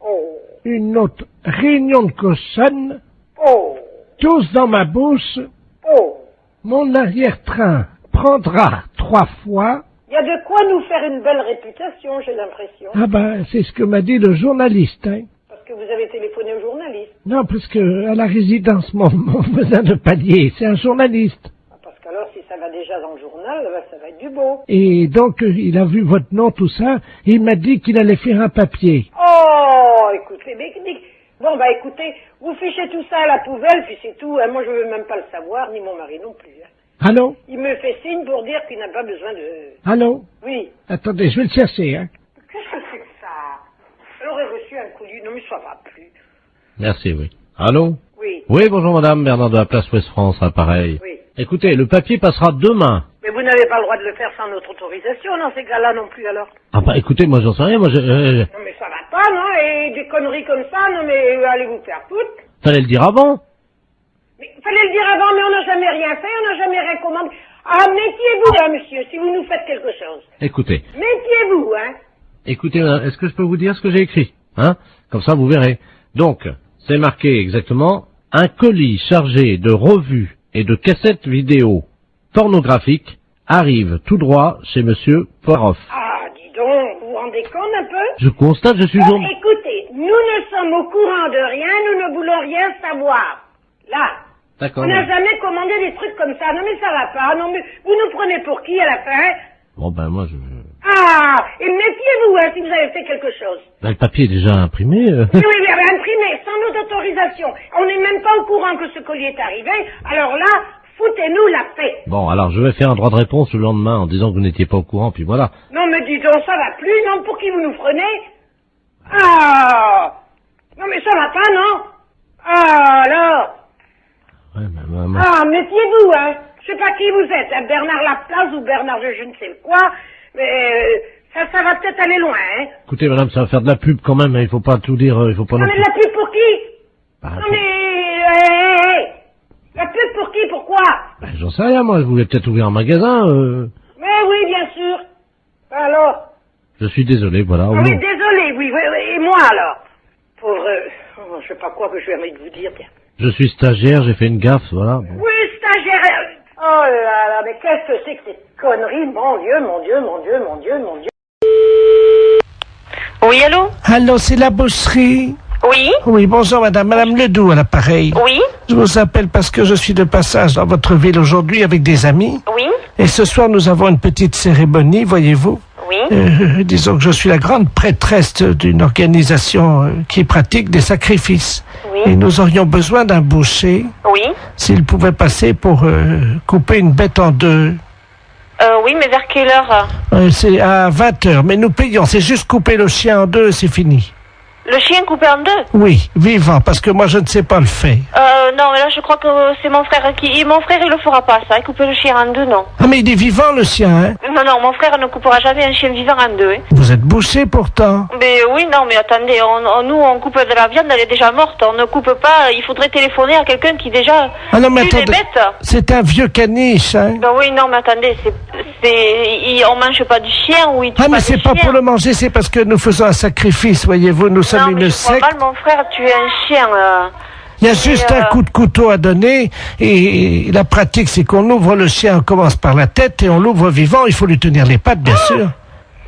Oh! Une autre, Réunion de cochonne. Oh! Tous dans ma bouche. Oh! Mon arrière-train prendra 3 fois. Il y a de quoi nous faire une belle réputation, j'ai l'impression. Ah ben, c'est ce que m'a dit le journaliste, hein. Parce que vous avez téléphoné au journaliste. Non, parce que à la résidence, mon voisin de palier, c'est un journaliste. Ah, parce qu'alors, si ça va déjà dans le journal, ça va être du beau. Et donc, il a vu votre nom, tout ça, et il m'a dit qu'il allait faire un papier. Oh, écoutez, mais... Bon, bah écoutez, vous fichez tout ça à la poubelle, puis c'est tout. Hein. Moi, je veux même pas le savoir, ni mon mari non plus. Hein. Allô? Il me fait signe pour dire qu'il n'a pas besoin de... Allô? Oui. Attendez, je vais le chercher, hein. Qu'est-ce que c'est que ça? Elle aurait reçu un colis. Non, mais ça va plus. Merci, oui. Allô? Oui. Oui, bonjour madame, Bernard de la place Ouest France, appareil. Oui. Écoutez, le papier passera demain. Mais vous n'avez pas le droit de le faire sans notre autorisation, dans ces cas-là non plus, alors. Ah bah écoutez, moi j'en sais rien, moi je... Non, mais ça va pas, non? Et des conneries comme ça, non, mais allez vous faire foutre. Fallait le dire avant. Mais fallait le dire avant, mais on n'a jamais rien fait, on n'a jamais rien commandé. Ah, méfiez-vous, hein, monsieur, si vous nous faites quelque chose. Écoutez. Méfiez-vous, hein. Écoutez, madame, est-ce que je peux vous dire ce que j'ai écrit? Hein? Comme ça, vous verrez. Donc, c'est marqué exactement, un colis chargé de revues et de cassettes vidéo pornographiques arrive tout droit chez monsieur Poiroff. Ah, dis donc, vous vous rendez compte un peu? Je constate, je suis Bon, journaliste. écoutez, nous ne sommes au courant de rien, nous ne voulons rien savoir. Là. D'accord. On n'a jamais commandé des trucs comme ça. Non, mais ça va pas. Non, mais vous nous prenez pour qui à la fin? Bon, ben moi, je... Ah, et méfiez-vous, hein, si vous avez fait quelque chose. Ben, le papier est déjà imprimé. Oui, imprimé, sans notre autorisation. On n'est même pas au courant que ce colis est arrivé. Alors là, foutez-nous la paix. Bon, alors je vais faire un droit de réponse le lendemain en disant que vous n'étiez pas au courant, puis voilà. Non, mais dis donc, ça va plus, non? Pour qui vous nous prenez? Ah! Non, mais ça va pas, non? Ah, alors? Ouais, mais Ah, méfiez-vous, hein. Je sais pas qui vous êtes, hein, Bernard Laplace ou Bernard je ne sais quoi, mais ça va peut-être aller loin, hein. Écoutez, madame, ça va faire de la pub quand même, hein, il faut pas tout dire, il faut pas Non, non mais plus... de la pub pour qui? Bah, Non, mais... La pub pour qui? Pourquoi? Ben, j'en sais rien, moi, je voulais peut-être ouvrir un magasin, Mais oui, bien sûr. Alors? Je suis désolé, voilà. Ah oui, désolé, oui, et moi alors? Pauvre... je sais pas quoi que je vais envie de vous dire, tiens. Je suis stagiaire, j'ai fait une gaffe, voilà. Bon. Oui, stagiaire. Oh là là, mais qu'est-ce que c'est que ces conneries? Mon Dieu, mon Dieu, mon Dieu, mon Dieu, mon Dieu. Oui, allô? Allô, c'est la boucherie? Oui? Oui, bonjour madame. Madame Ledoux à l'appareil. Oui? Je vous appelle parce que je suis de passage dans votre ville aujourd'hui avec des amis. Oui? Et ce soir, nous avons une petite cérémonie, voyez-vous. Oui? Disons que je suis la grande prêtresse d'une organisation qui pratique des sacrifices. Oui? Et nous aurions besoin d'un boucher. Oui? S'il pouvait passer pour couper une bête en deux. Oui, mais vers quelle heure? C'est à 20h, mais nous payons. C'est juste couper le chien en deux, c'est fini. Le chien coupé en deux? Oui, vivant, parce que moi je ne sais pas le faire. Non, mais là je crois que c'est mon frère qui... Mon frère il le fera pas ça, couper le chien en deux, non. Ah mais il est vivant le chien, hein? Non, mon frère ne coupera jamais un chien vivant en deux. Hein. Vous êtes bouché pourtant. Mais oui, non, mais attendez, nous on coupe de la viande, elle est déjà morte, on ne coupe pas, il faudrait téléphoner à quelqu'un qui déjà ah non, mais tue les attendez, bêtes. c'est un vieux caniche, hein? Ben oui, non, mais attendez, on mange pas du chien ou il tue Ah mais pas c'est du pas chien. pour le manger, c'est parce que nous faisons un sacrifice, voyez-vous, nous sommes Non, mais une je crois secte. mal, mon frère tuer un chien. Il y a juste un coup de couteau à donner et la pratique c'est qu'on ouvre le chien, on commence par la tête et on l'ouvre vivant, il faut lui tenir les pattes bien sûr.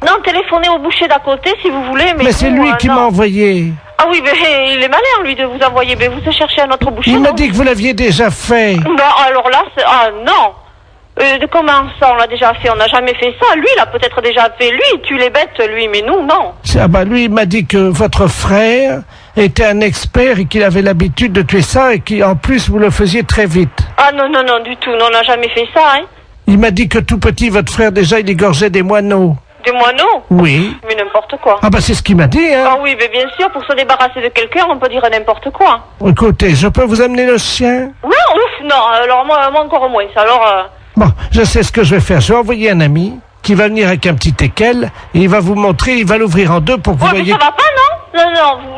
Non, téléphonez au boucher d'à côté si vous voulez. Mais c'est nous, lui qui non. m'a envoyé. Ah oui, mais il est malin lui de vous envoyer. Mais vous cherchez un autre boucher. Il m'a non dit que vous l'aviez déjà fait. Non, alors là, non. Comment ça, on l'a déjà fait? On n'a jamais fait ça. Lui, il a peut-être déjà fait. Lui, il tue les bêtes, lui, mais nous, non. Ah bah lui, il m'a dit que votre frère était un expert et qu'il avait l'habitude de tuer ça et qu'en plus vous le faisiez très vite. Ah non, du tout. Non, on n'a jamais fait ça, hein. Il m'a dit que tout petit, votre frère, déjà, il égorgeait des moineaux. Des moineaux? Oui. Mais n'importe quoi. Ah bah c'est ce qu'il m'a dit, hein. Ah oui, mais bien sûr, pour se débarrasser de quelqu'un, on peut dire n'importe quoi. Écoutez, je peux vous amener le chien? Non, ouf, non. Alors moi encore moins. Alors... Bon, je sais ce que je vais faire. Je vais envoyer un ami qui va venir avec un petit équel et il va vous montrer, il va l'ouvrir en deux pour que vous mais voyez... ça va pas,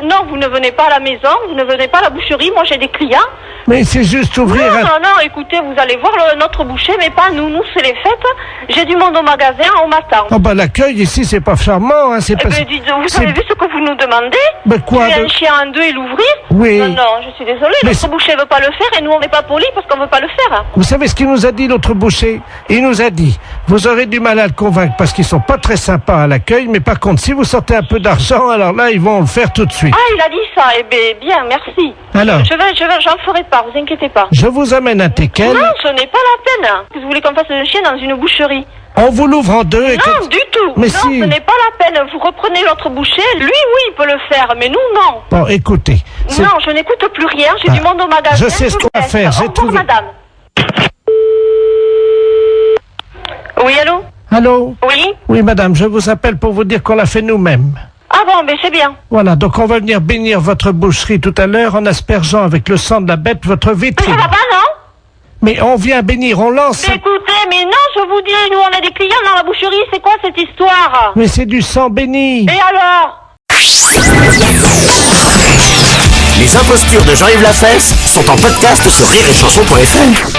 non, vous ne venez pas à la maison, vous ne venez pas à la boucherie, moi j'ai des clients. Mais c'est juste ouvrir Non, écoutez, vous allez voir notre boucher, mais pas nous, c'est les fêtes. J'ai du monde au magasin, on m'attend. Oh bah l'accueil ici, c'est pas charmant, hein, c'est pas... Dites, vous avez vu ce que vous nous demandez? Ben quoi tuer un chien en deux et l'ouvrir? Oui. Non, je suis désolée, notre boucher veut pas le faire et nous on n'est pas polis parce qu'on veut pas le faire. Vous savez ce qu'il nous a dit, l'autre boucher? Il nous a dit, vous aurez du mal à le convaincre parce qu'ils sont pas très sympas à l'accueil, mais par contre, si vous sortez un peu d'argent, alors là, ils vont le faire tout de suite. Ah, il a dit ça, bien, merci. Alors j'en ferai pas, vous inquiétez pas. Je vous amène un teckel. Non, ce n'est pas la peine. Vous voulez qu'on fasse un chien dans une boucherie? On vous l'ouvre en deux et... Non, du tout. Mais non, si. Ce n'est pas la peine. Vous reprenez l'autre boucher. Lui, oui, il peut le faire, mais nous, non. Bon, écoutez... Non, je n'écoute plus rien. J'ai du monde au magasin. Je sais ce qu'on va faire. J'ai trouvé... madame. Oui, allô? Allô? Oui? Oui, madame, je vous appelle pour vous dire qu'on l'a fait nous-mêmes. Ah bon, mais c'est bien. Voilà, donc on va venir bénir votre boucherie tout à l'heure en aspergeant avec le sang de la bête votre vitrine. Mais ça va pas, non? Mais on vient bénir, on lance... Mais écoutez, mais non, je vous dis, nous on a des clients dans la boucherie, c'est quoi cette histoire? Mais c'est du sang béni. Et alors? Les impostures de Jean-Yves Lafesse sont en podcast sur rireetchanson.fr.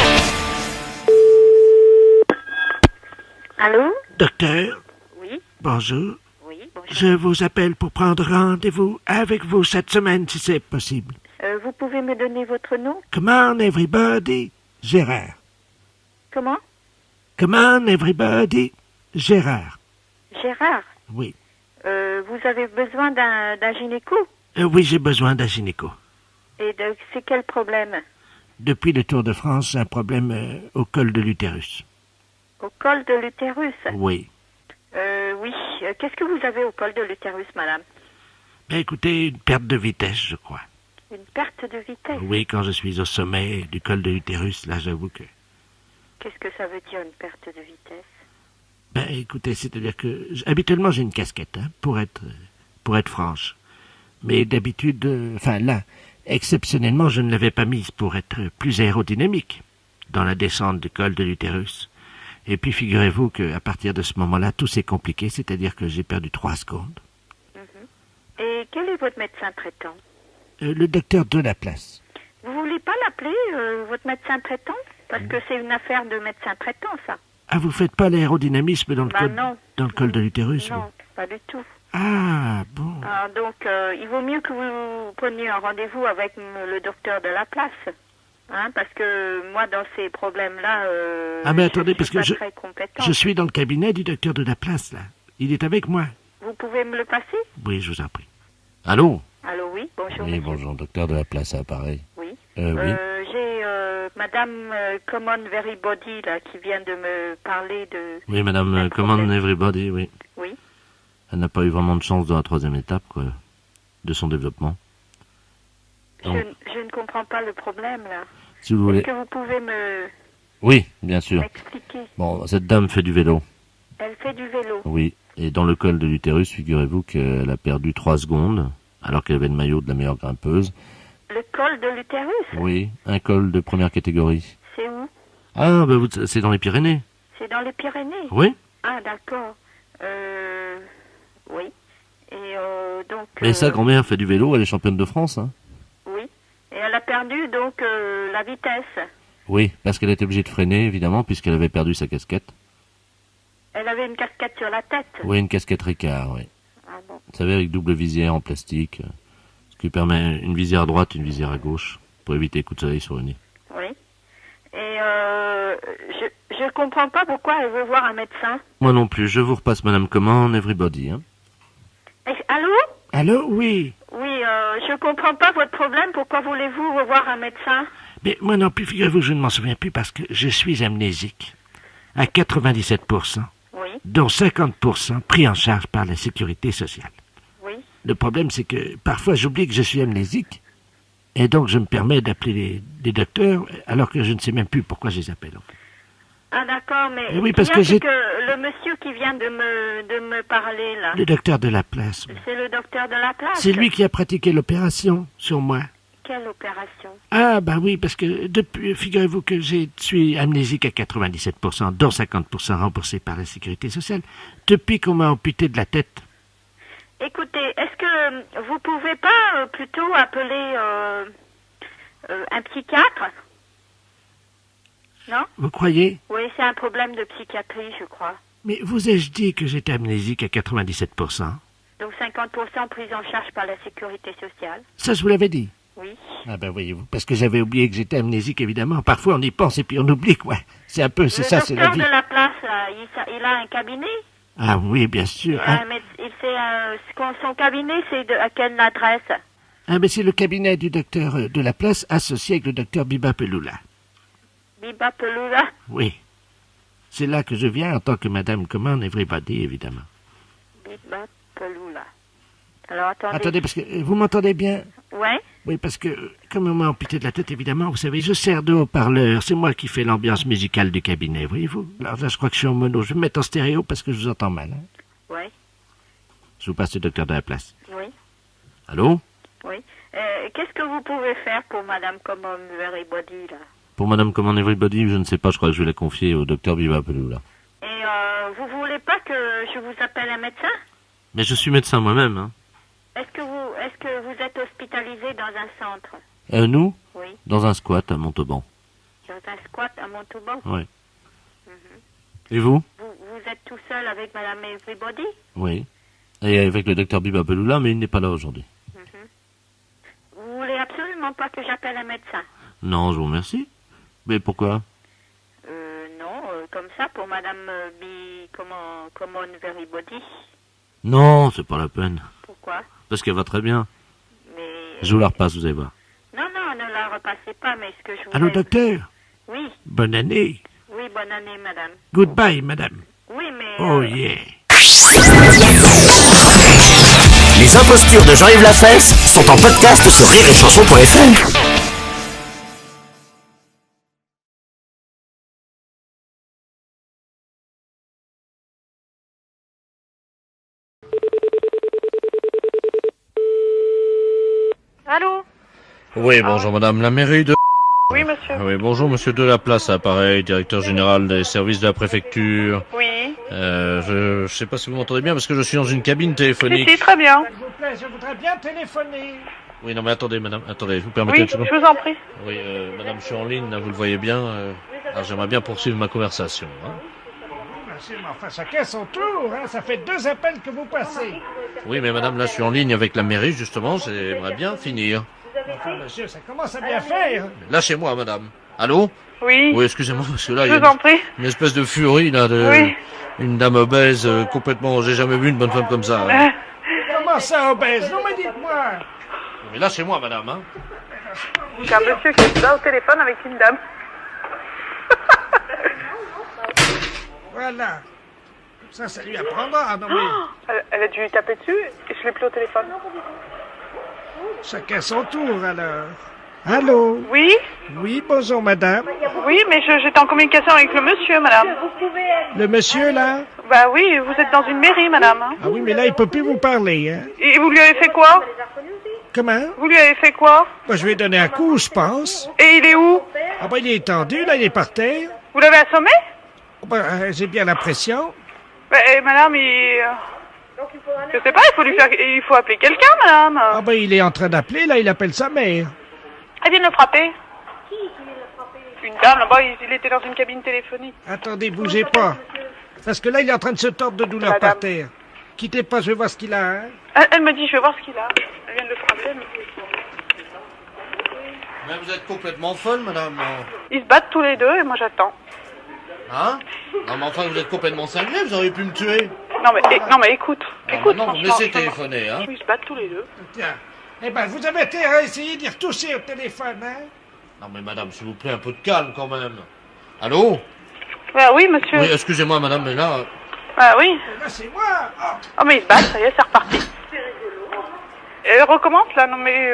Allô? Docteur? Oui? Bonjour. Oui, bonjour. Je vous appelle pour prendre rendez-vous avec vous cette semaine, si c'est possible. Vous pouvez me donner votre nom? Come on, everybody. Gérard. Comment? Come on, everybody. Gérard. Gérard? Oui. Vous avez besoin d'un gynéco? Oui, j'ai besoin d'un gynéco. Et c'est quel problème? Depuis le Tour de France, j'ai un problème au col de l'utérus. Au col de l'utérus? Oui. Oui. Qu'est-ce que vous avez au col de l'utérus, madame? Ben, écoutez, une perte de vitesse, je crois. Une perte de vitesse? Oui, quand je suis au sommet du col de l'utérus, là, j'avoue que... Qu'est-ce que ça veut dire, une perte de vitesse? Ben, écoutez, c'est-à-dire que... Habituellement, j'ai une casquette, hein, pour être franche. Mais d'habitude, là, exceptionnellement, je ne l'avais pas mise pour être plus aérodynamique dans la descente du col de l'utérus. Et puis, figurez-vous qu'à partir de ce moment-là, tout s'est compliqué, c'est-à-dire que j'ai perdu 3 secondes. Et quel est votre médecin traitant? Le docteur de la place. Vous voulez pas l'appeler, votre médecin traitant? Parce que c'est une affaire de médecin traitant, ça. Ah, vous faites pas l'aérodynamisme dans le col de l'utérus? Non, pas du tout. Ah, bon. Donc, il vaut mieux que vous preniez un rendez-vous avec le docteur de la place. Hein, parce que moi, dans ces problèmes-là, mais attendez, parce que très compétente. je suis dans le cabinet du docteur de la place, là. Il est avec moi. Vous pouvez me le passer? Oui, je vous en prie. Allô? Allô, oui, bonjour. Oui, monsieur. bonjour, docteur de la place, à l'appareil. Oui. Oui. J'ai Madame Common Everybody là qui vient de me parler de. Oui, madame, Command Everybody, oui. Oui. Elle n'a pas eu vraiment de chance dans la 3e étape, quoi, de son développement. Donc, Je ne comprends pas le problème là. si vous voulez... Est-ce que vous pouvez me Oui, bien sûr. m'expliquer? Bon, cette dame fait du vélo. Elle fait du vélo. Oui, et dans le col de l'utérus, figurez-vous qu'elle a perdu 3 secondes, alors qu'elle avait le maillot de la meilleure grimpeuse. Le col de l'utérus? Oui, un col de première catégorie. C'est où? Ah, bah, c'est dans les Pyrénées. C'est dans les Pyrénées? Oui. Ah, d'accord. Oui. Et donc... Mais sa grand-mère fait du vélo, elle est championne de France, hein. Oui. Et elle a perdu, donc, la vitesse. Oui, parce qu'elle était obligée de freiner, évidemment, puisqu'elle avait perdu sa casquette. Elle avait une casquette sur la tête. Oui, une casquette Ricard, oui. Ah bon. Vous savez, avec double visière en plastique, ce qui permet une visière à droite, une visière à gauche, pour éviter les coups de soleil sur le nez. Oui. Et je comprends pas pourquoi elle veut voir un médecin. Moi non plus, je vous repasse Madame Command Everybody, hein. Allô? Allô, oui. Oui, je comprends pas votre problème. Pourquoi voulez-vous revoir un médecin? Mais moi non plus, figurez-vous, je ne m'en souviens plus parce que je suis amnésique. À 97%. Oui. Dont 50% pris en charge par la sécurité sociale. Oui. Le problème, c'est que parfois j'oublie que je suis amnésique, et donc je me permets d'appeler les docteurs, alors que je ne sais même plus pourquoi je les appelle. En fait. Ah d'accord, mais oui, parce que j'ai... le monsieur qui vient de me parler là. Le docteur de la place. C'est le docteur de la place. C'est lui qui a pratiqué l'opération sur moi. Quelle opération? Ah, bah oui, parce que depuis, figurez-vous que je suis amnésique à 97%, dont 50% remboursé par la sécurité sociale, depuis qu'on m'a amputé de la tête. Écoutez, est-ce que vous pouvez pas plutôt appeler un psychiatre? Non? Vous croyez? Oui, c'est un problème de psychiatrie, je crois. Mais vous ai-je dit que j'étais amnésique à 97%? Donc 50% prise en charge par la sécurité sociale. Ça, je vous l'avais dit. Oui. Ah ben voyez-vous, parce que j'avais oublié que j'étais amnésique, évidemment. Parfois, on y pense et puis on oublie, quoi. C'est un peu, c'est ça, c'est la vie. Le docteur de la place, là, il a un cabinet? Ah oui, bien sûr. Son cabinet, c'est à quelle adresse? Ah ben c'est le cabinet du docteur de la place, associé avec le docteur Biba Peloula. Biba Peloula? Oui. C'est là que je viens en tant que Madame Command Everybody, évidemment. Biba Peloula. Alors, attendez. Attendez, parce que vous m'entendez bien? Ouais. Oui, parce que, comme on m'a amputé de la tête, évidemment, vous savez, je sers de haut-parleur. C'est moi qui fais l'ambiance musicale du cabinet, voyez-vous. Alors là, je crois que je suis en mono. Je vais me mettre en stéréo parce que je vous entends mal. Hein. Oui. Je vous passe le docteur de la place. Oui. Allô? Oui. Qu'est-ce que vous pouvez faire pour Madame Common Everybody, là? Pour Madame Command Everybody, je ne sais pas, je crois que je vais la confier au docteur Biba Peloula. Et vous voulez pas que je vous appelle un médecin? Mais je suis médecin moi-même, hein. Est-ce que vous êtes hospitalisé dans un centre? Nous? Oui. Dans un squat à Montauban. Dans un squat à Montauban? Oui. Et vous? Vous êtes tout seul avec Madame Everybody? Oui. Et avec le docteur Biba Peloula, mais il n'est pas là aujourd'hui. Vous voulez absolument pas que j'appelle un médecin? Non, je vous remercie. Mais pourquoi? Non, comme ça, pour Madame Common Everybody. Non, c'est pas la peine. Pourquoi? Parce qu'elle va très bien. Mais... Je vous la repasse, vous allez voir. Non, ne la repassez pas, mais ce que je voulais... Allô, docteur? Oui. Bonne année. Oui, bonne année, madame. Goodbye, madame. Oui, mais... Oh, yeah. Les impostures de Jean-Yves Lafesse sont en podcast sur rireetchanson.fr. Allô? Oui, bonjour madame, la mairie de... Oui, monsieur. Oui, bonjour monsieur Delaplace, appareil, directeur général des services de la préfecture. Oui. Je sais pas si vous m'entendez bien parce que je suis dans une cabine téléphonique. Si, très bien. S'il vous plaît, je voudrais bien téléphoner. Oui, non mais attendez madame, attendez, vous permettez Oui, une seconde? je vous en prie. Oui, madame, je suis en ligne, là, vous le voyez bien. Alors j'aimerais bien poursuivre ma conversation. Hein. Monsieur, mais enfin, chacun son tour, hein. Ça fait 2 appels que vous passez. Oui, mais madame, là, je suis en ligne avec la mairie, justement, j'aimerais bien finir. Enfin, monsieur, ça commence à bien faire. Lâchez-moi, madame. Allô? Oui. Oui, excusez-moi, parce que là, Je il y a vous en prie. une espèce de furie, là, Oui. une dame obèse, complètement... J'ai jamais vu une bonne femme comme ça. Hein. Comment ça, obèse? Non, mais dites-moi. Mais là, c'est moi, madame, hein. J'ai un monsieur qui est là au téléphone avec une dame. Voilà. Ça lui apprendra, non mais... Elle a dû lui taper dessus et je l'ai plus au téléphone. Chacun son tour, alors. Allô? Oui? Oui, bonjour, madame. Oui, mais j'étais en communication avec le monsieur, madame. Le monsieur, là? Bah oui, vous êtes dans une mairie, madame. Hein. Ah oui, mais là, il peut plus vous parler, hein. Et vous lui avez fait quoi? Comment? Vous lui avez fait quoi? Bah, je lui ai donné un coup, je pense. Et il est où? Ah bah, il est tendu, là, il est par terre. Vous l'avez assommé? Bah, j'ai bien l'impression. Bah, madame, je sais pas, il faut appeler quelqu'un, madame. Ah bah, il est en train d'appeler, là, il appelle sa mère. Elle vient de le frapper. Une dame, là-bas, il était dans une cabine téléphonique. Attendez, bougez pas. Parce que là, il est en train de se tordre de douleur Madame. par terre. Quittez pas, je vais voir ce qu'il a, hein. Elle me dit, je vais voir ce qu'il a. Elle vient de le frapper, mais... Mais vous êtes complètement folle, madame. Ils se battent tous les deux et moi j'attends. Hein? Non, mais enfin, vous êtes complètement cinglé, vous auriez pu me tuer. Non mais écoute. Écoute, non, vous me laissez téléphoner, hein. Ils se battent tous les deux. Tiens. Eh ben, vous avez intérêt à essayer d'y retoucher au téléphone, hein. Non, mais madame, s'il vous plaît, un peu de calme, quand même. Allô? Bah oui, monsieur. Oui, excusez-moi, madame, mais là... Bah oui. Là, c'est moi. Oh, mais ils se battent, ça y est, c'est reparti. Elle recommence, là, non mais...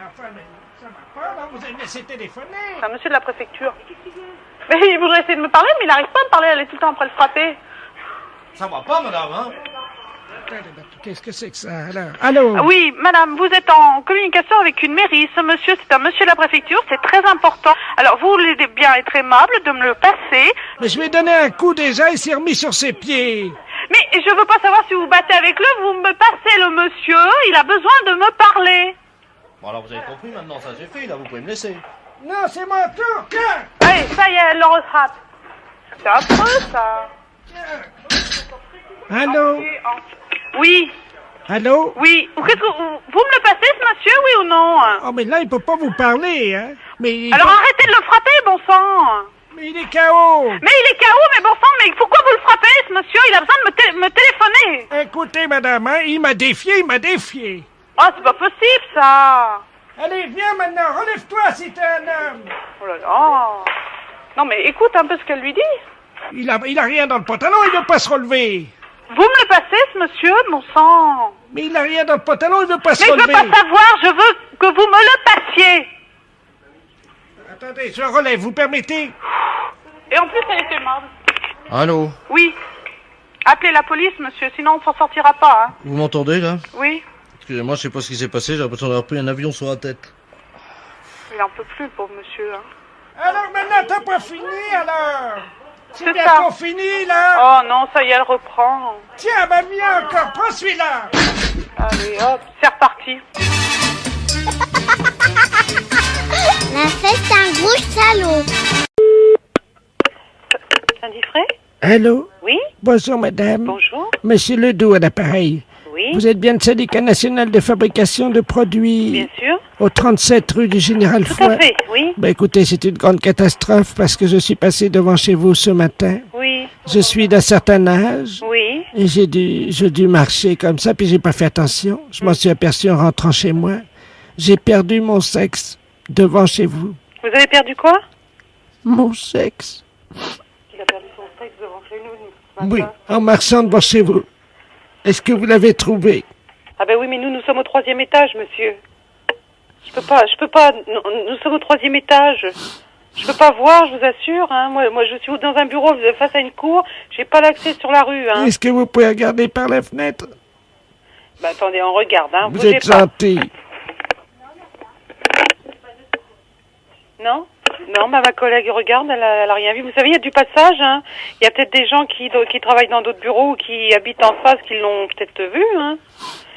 Enfin, mais ça va pas, là, vous avez laissé téléphoner. C'est un monsieur de la préfecture. Mais il voudrait essayer de me parler, mais il n'arrive pas à me parler, elle est tout le temps après le frapper. Ça va pas, madame, hein? Qu'est-ce que c'est que ça, alors? Allô? Ah oui, madame, vous êtes en communication avec une mairie. Ce monsieur, c'est un monsieur de la préfecture, c'est très important. Alors, vous voulez bien être aimable de me le passer. Mais je lui ai donné un coup déjà, il s'est remis sur ses pieds. Mais je veux pas savoir si vous battez avec lui, vous me passez le monsieur, il a besoin de me parler. Bon, alors vous avez compris, maintenant, ça j'ai fait, là, vous pouvez me laisser. Non, c'est mon tour, tiens! Allez, ça y est, elle le rattrape. C'est affreux, ça. Allô? Oui. Allô? Oui. Qu'est-ce que vous me le passez, ce monsieur, oui ou non? Oh, mais là, il peut pas vous parler, hein. Mais alors arrêtez de le frapper, bon sang. Mais il est KO. Mais il est KO, mais bon sang, mais pourquoi vous le frappez, ce monsieur? Il a besoin de me téléphoner. Écoutez, madame, hein, il m'a défié. Oh, c'est pas possible, ça. Allez, viens maintenant, relève-toi si t'es un homme. Oh là là. Non, mais écoute un peu ce qu'elle lui dit. Il a rien dans le pantalon, il veut pas se relever. Vous me le passez, ce monsieur, mon sang? Mais il a rien dans le pantalon, il veut pas se relever. Mais je veux pas savoir, je veux que vous me le passiez. Attendez, je relève, vous permettez? Et en plus, elle était aimable. Allô? Oui. Appelez la police, monsieur, sinon on s'en sortira pas, hein. Vous m'entendez, là? Oui. Excusez-moi, je sais pas ce qui s'est passé, j'ai l'impression d'avoir pris un avion sur la tête. Il en peut plus, le pauvre monsieur, hein. Alors maintenant, t'as pas fini, alors? C'est bientôt fini, là? Oh non, ça y est, elle reprend. Tiens, bah viens encore, prends celui-là. Allez, hop, c'est reparti. La fête, c'est un gros salaud. Saint-Diffray? Allô? Oui? Bonjour, madame. Bonjour. Monsieur Ledoux à l'appareil. Oui? Vous êtes bien le syndicat national de fabrication de produits... Bien sûr. Au 37 rue du Général Foy. Tout à fait, oui. Ben écoutez, c'est une grande catastrophe parce que je suis passé devant chez vous ce matin. Oui. Je suis d'un certain âge. Oui. Et j'ai dû marcher comme ça, puis j'ai pas fait attention. Je m'en suis aperçu en rentrant chez moi. J'ai perdu mon sexe devant chez vous. Vous avez perdu quoi? Mon sexe. Il a perdu son sexe devant chez nous. Oui, en marchant devant chez vous. Est-ce que vous l'avez trouvé? Ah ben oui, mais nous sommes au 3e étage, monsieur. Je peux pas, nous sommes au 3e étage. Je peux pas voir, je vous assure, hein. Moi, je suis dans un bureau face à une cour, j'ai pas l'accès sur la rue, hein. Est-ce que vous pouvez regarder par la fenêtre? Bah attendez, on regarde, hein. Vous êtes gentil. Non? Non, bah ma collègue regarde, elle a rien vu. Vous savez, il y a du passage, hein. Il y a peut-être des gens qui travaillent dans d'autres bureaux ou qui habitent en face qui l'ont peut-être vu, hein.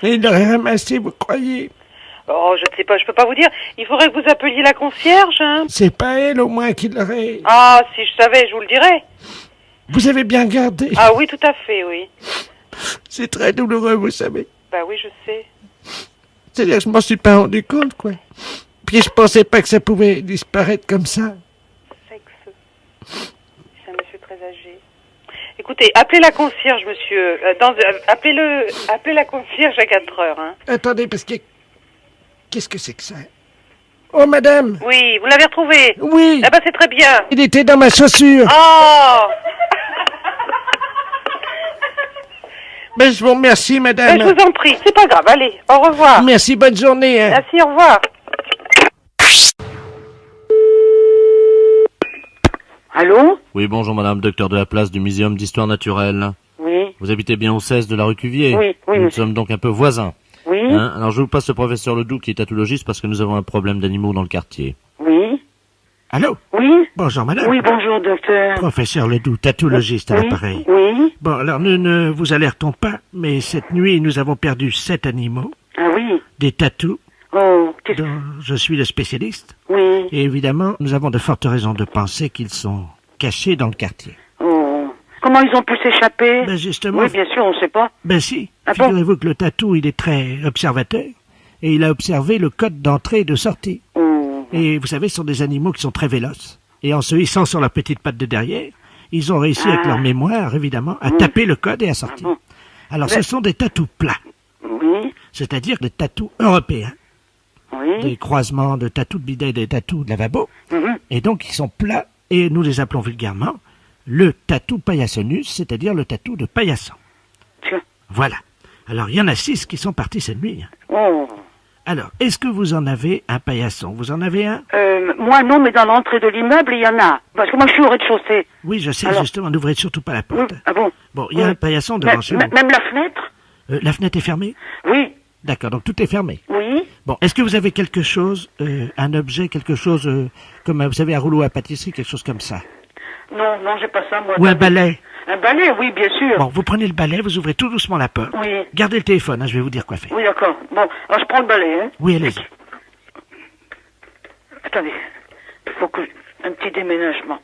Et il l'aurait ramassé, vous croyez? Oh, je ne sais pas, je peux pas vous dire. Il faudrait que vous appeliez la concierge, hein. C'est pas elle, au moins, qui l'aurait... Ah, si je savais, je vous le dirais. Vous avez bien gardé? Ah oui, tout à fait, oui. C'est très douloureux, vous savez. Bah oui, je sais. C'est-à-dire que je m'en suis pas rendu compte, quoi. Puis je pensais pas que ça pouvait disparaître comme ça. C'est un monsieur très âgé. Écoutez, appelez la concierge, monsieur. Appelez la concierge à 4 heures. Hein. Attendez, parce que... Qu'est-ce que c'est que ça? Oh, madame! Oui, vous l'avez retrouvé? Oui! Ah bah c'est très bien. Il était dans ma chaussure! Oh! Ben, je vous remercie, madame. Ben, je vous en prie, c'est pas grave, allez, au revoir. Merci, bonne journée. Hein. Merci, au revoir. Allô? Oui, bonjour madame, docteur de la place du Muséum d'Histoire Naturelle. Oui. Vous habitez bien au 16 de la rue Cuvier? Oui, oui. Nous sommes donc un peu voisins. Oui. Hein? Alors je vous passe le professeur Ledoux qui est tatologiste parce que nous avons un problème d'animaux dans le quartier. Oui. Allô? Oui. Bonjour, madame. Oui, bonjour, docteur. Professeur Ledoux, tatologiste à l'appareil. Oui. Bon, alors nous ne vous alertons pas, mais cette nuit, nous avons perdu 7 animaux. Ah oui. Des tatous. Oh, dont je suis le spécialiste. Oui. Et évidemment, nous avons de fortes raisons de penser qu'ils sont cachés dans le quartier. Oh. Comment ils ont pu s'échapper? Ben justement. Oui, bien sûr, on ne sait pas. Ben si. Ah Figurez-vous que le tatou, il est très observateur. Et il a observé le code d'entrée et de sortie. Oh. Et vous savez, ce sont des animaux qui sont très véloces. Et en se hissant sur la petite patte de derrière, ils ont réussi avec leur mémoire, évidemment, à taper le code et à sortir. Alors, ce sont des tatous plats. Oui. C'est-à-dire des tatous européens. Oui. Des croisements de tatous de bidet et des tatous de lavabo. Et donc, ils sont plats, et nous les appelons vulgairement le tatou paillassonus, c'est-à-dire le tatou de paillasson. Tiens. Voilà. Alors, il y en a 6 qui sont partis cette nuit. Oh. Alors, est-ce que vous en avez un paillasson? Vous en avez un? Moi non, mais dans l'entrée de l'immeuble, il y en a. Parce que moi, je suis au rez-de-chaussée. Oui, je sais, Alors... justement, n'ouvrez surtout pas la porte. Ah bon? Bon, il y a un paillasson devant chez vous. Même la fenêtre? La fenêtre est fermée? Oui. D'accord, donc tout est fermé. Oui. Bon, est-ce que vous avez quelque chose, un objet, quelque chose, comme, vous savez, un rouleau à pâtisserie, quelque chose comme ça? Non, j'ai pas ça, moi. Ou un balai? Un balai, oui, bien sûr. Bon, vous prenez le balai, vous ouvrez tout doucement la porte. Oui. Gardez le téléphone, hein, je vais vous dire quoi faire. Oui, d'accord. Bon, alors je prends le balai, hein. Oui, allez-y. Attendez, il faut que... un petit déménagement.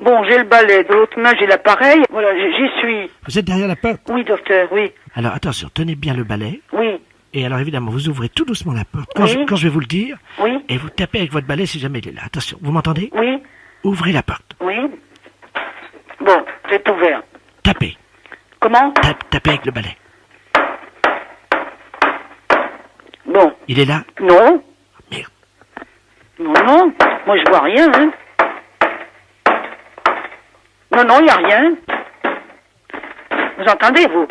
Bon, j'ai le balai, de l'autre main, j'ai l'appareil. Voilà, j'y suis. Vous êtes derrière la porte? Oui, docteur, oui. Alors, attention, tenez bien le balai. Oui. Et alors, évidemment, vous ouvrez tout doucement la porte. Quand, Oui. quand je vais vous le dire. Oui. Et vous tapez avec votre balai si jamais il est là. Attention, vous m'entendez? Oui. Ouvrez la porte. Oui. Bon, c'est ouvert. Tapez. Comment? Tapez avec le balai. Bon. Il est là? Non. Merde. Non, moi je vois rien, hein. Non, il n'y a rien. Vous entendez, vous?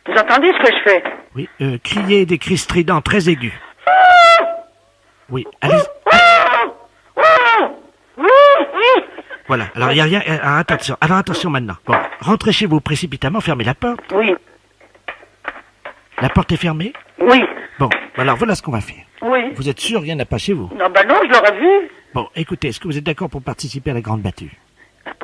Vous entendez ce que je fais? Oui, criez des cris stridents très aigus. Oui, allez. Voilà, alors il n'y a rien. Alors attention maintenant. Bon, rentrez chez vous précipitamment, fermez la porte. Oui. La porte est fermée? Oui. Bon, alors voilà ce qu'on va faire. Oui. Vous êtes sûr, il n'y en a pas chez vous? Non, non, je l'aurais vu. Bon, écoutez, est-ce que vous êtes d'accord pour participer à la grande battue?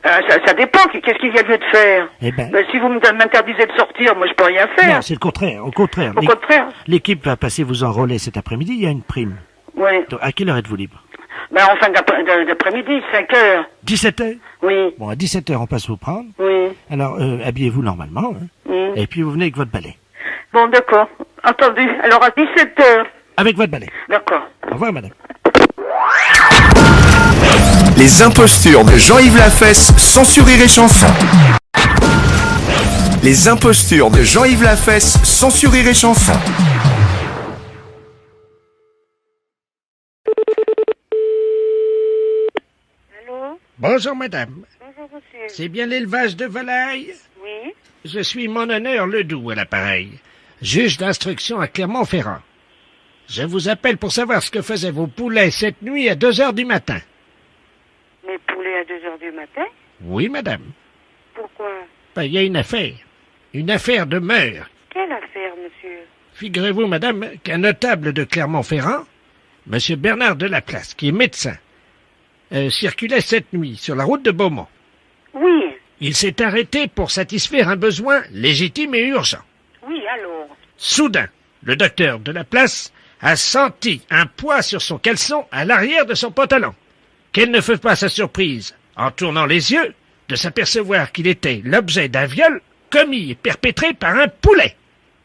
Ça dépend, qu'est-ce qu'il y a lieu de faire? Eh ben... si vous m'interdisez de sortir, moi je peux rien faire. Non, c'est le contraire, au contraire. Au contraire? L'équipe va passer vous enrôler cet après-midi, il y a une prime. Oui. Donc, à quelle heure êtes-vous libre? En fin d'après-midi, 5 heures. 17h? Oui. Bon, à 17h, on passe vous prendre. Oui. Alors, habillez-vous normalement, hein. Et puis vous venez avec votre balai. Bon, d'accord. Entendu. Alors, à 17h. Avec votre balai. D'accord. Au revoir, madame. Les impostures de Jean-Yves Lafesse, sans sourire et chanson. Les impostures de Jean-Yves Lafesse, sans sourire et chanson. Allô? Bonjour, madame. Bonjour, monsieur. C'est bien l'élevage de volailles? Oui. Je suis mon honneur Ledoux à l'appareil, juge d'instruction à Clermont-Ferrand. Je vous appelle pour savoir ce que faisaient vos poulets cette nuit à 2h du matin. Mes poulets à 2h du matin? Oui, madame. Pourquoi? Ben, il y a une affaire de meurtre. Quelle affaire, monsieur? Figurez-vous, madame, qu'un notable de Clermont-Ferrand, monsieur Bernard Delaplace, qui est médecin, circulait cette nuit sur la route de Beaumont. Oui. Il s'est arrêté pour satisfaire un besoin légitime et urgent. Oui, alors? Soudain, le docteur Delaplace a senti un poids sur son caleçon à l'arrière de son pantalon. Quelle ne fut pas sa surprise, en tournant les yeux, de s'apercevoir qu'il était l'objet d'un viol commis et perpétré par un poulet.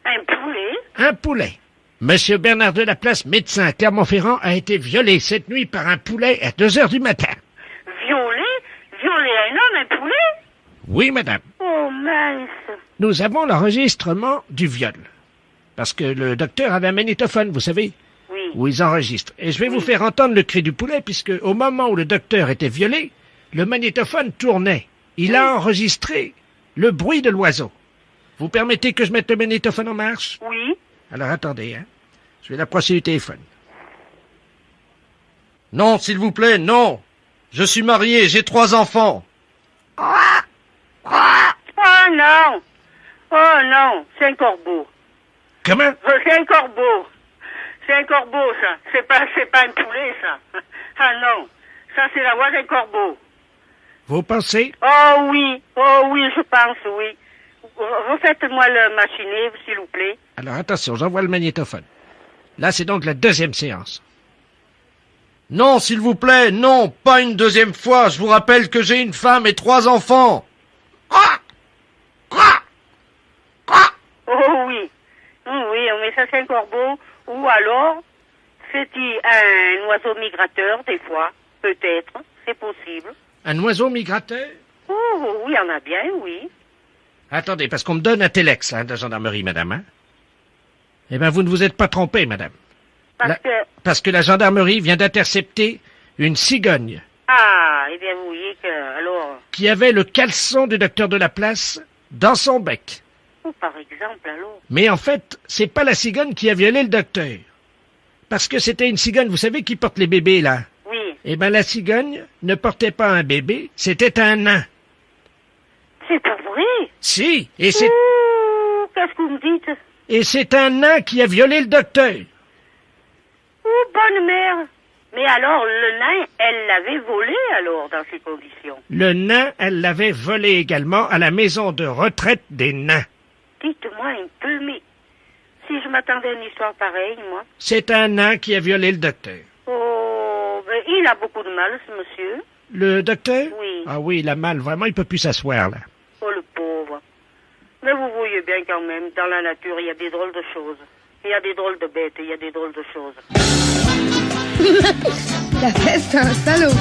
Un poulet? Un poulet. Monsieur Bernard Delaplace, médecin à Clermont-Ferrand, a été violé cette nuit par un poulet à 2h du matin. Violé? Oui, madame. Oh, mince. Nous avons l'enregistrement du viol. Parce que le docteur avait un magnétophone, vous savez, où ils enregistrent. Et je vais vous faire entendre le cri du poulet, puisque au moment où le docteur était violé, le magnétophone tournait. Il a enregistré le bruit de l'oiseau. Vous permettez que je mette le magnétophone en marche? Oui. Alors attendez, hein. Je vais l'approcher du téléphone. Non, s'il vous plaît, non. Je suis marié, j'ai 3 enfants. Oh non. Oh non, c'est un corbeau. Comment? C'est un corbeau. C'est un corbeau, ça. C'est pas un poulet, ça. Ah non. Ça, c'est la voix d'un corbeau. Vous pensez? Oh oui, je pense, oui. Refaites-moi le machiné, s'il vous plaît. Alors attention, j'envoie le magnétophone. Là, c'est donc la 2e séance. Non, s'il vous plaît, non, pas une 2e fois. Je vous rappelle que j'ai une femme et 3 enfants. Oh oui. Oui, mais ça, c'est un corbeau. Ou alors, c'est-il un oiseau migrateur, des fois. Peut-être. C'est possible. Un oiseau migrateur? Oh, oui, il y en a bien, oui. Attendez, parce qu'on me donne un téléx, de gendarmerie, madame, hein? Eh bien, vous ne vous êtes pas trompé, madame. Parce que la gendarmerie vient d'intercepter une cigogne. Ah, eh bien, vous voyez que, alors... Qui avait le caleçon du docteur de la place dans son bec. Oh, par exemple, alors... Mais en fait, c'est pas la cigogne qui a violé le docteur. Parce que c'était une cigogne, vous savez, qui porte les bébés, là. Oui. Eh bien, la cigogne ne portait pas un bébé, c'était un nain. C'est pas vrai? Si, et c'est... Qu'est-ce que vous me dites? Et c'est un nain qui a violé le docteur. Oh, bonne mère! Mais alors, le nain, elle l'avait volé, alors, dans ces conditions? Le nain, elle l'avait volé également à la maison de retraite des nains. Dites-moi un peu, mais si je m'attendais à une histoire pareille, moi... C'est un nain qui a violé le docteur. Oh, ben, il a beaucoup de mal, ce monsieur. Le docteur? Oui. Ah oui, il a mal, vraiment, il peut plus s'asseoir, là. Oh, le pauvre. Mais vous voyez bien quand même, dans la nature, il y a des drôles de choses. Il y a des drôles de bêtes, il y a des drôles de choses. La fesse, c'est un salaud.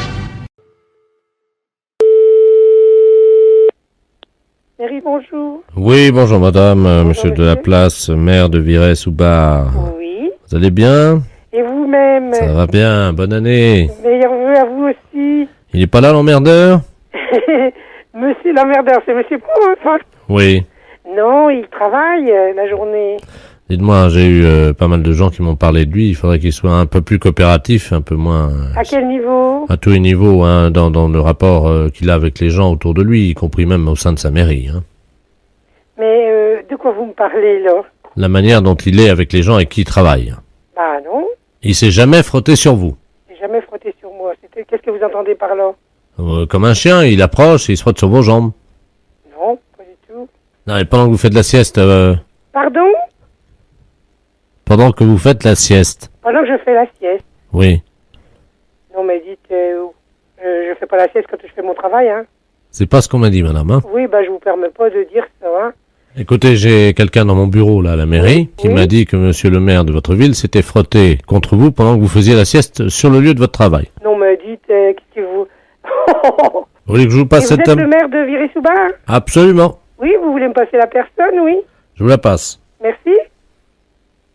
Mairie, bonjour. Oui, bonjour madame, monsieur de la place, maire de Virey-sous-Bar. Oui. Vous allez bien? Et vous-même? Ça va bien, bonne année. Meilleurs vœux à vous aussi. Il est pas là l'emmerdeur? Monsieur l'emmerdeur, c'est monsieur Pro. Oui. Non, il travaille la journée. Dites-moi, j'ai eu pas mal de gens qui m'ont parlé de lui, il faudrait qu'il soit un peu plus coopératif, un peu moins... À quel niveau? À tous les niveaux, hein, dans le rapport qu'il a avec les gens autour de lui, y compris même au sein de sa mairie. Hein. Mais de quoi vous me parlez, là? La manière dont il est avec les gens avec qui il travaille. Bah non, Il s'est jamais frotté sur vous. j'ai jamais frotté sur moi. Qu'est-ce que vous entendez par là? Comme un chien, il approche et il se frotte sur vos jambes. Non, pas du tout. Non, et pendant que vous faites la sieste... Pardon? Pendant que vous faites la sieste. Pendant que je fais la sieste. Oui. Non, mais dites, je fais pas la sieste quand je fais mon travail, hein. C'est pas ce qu'on m'a dit, madame. Hein. Oui, bah je vous permets pas de dire ça, hein. Écoutez, j'ai quelqu'un dans mon bureau, là, à la mairie, qui m'a dit que monsieur le maire de votre ville s'était frotté contre vous pendant que vous faisiez la sieste sur le lieu de votre travail. Non, mais dites, qu'est-ce que vous... Vous voulez que je vous passe Et cette vous êtes table? le maire de Virey-sous-Bar? Absolument. Oui, vous voulez me passer la personne, oui. Je vous la passe. Merci.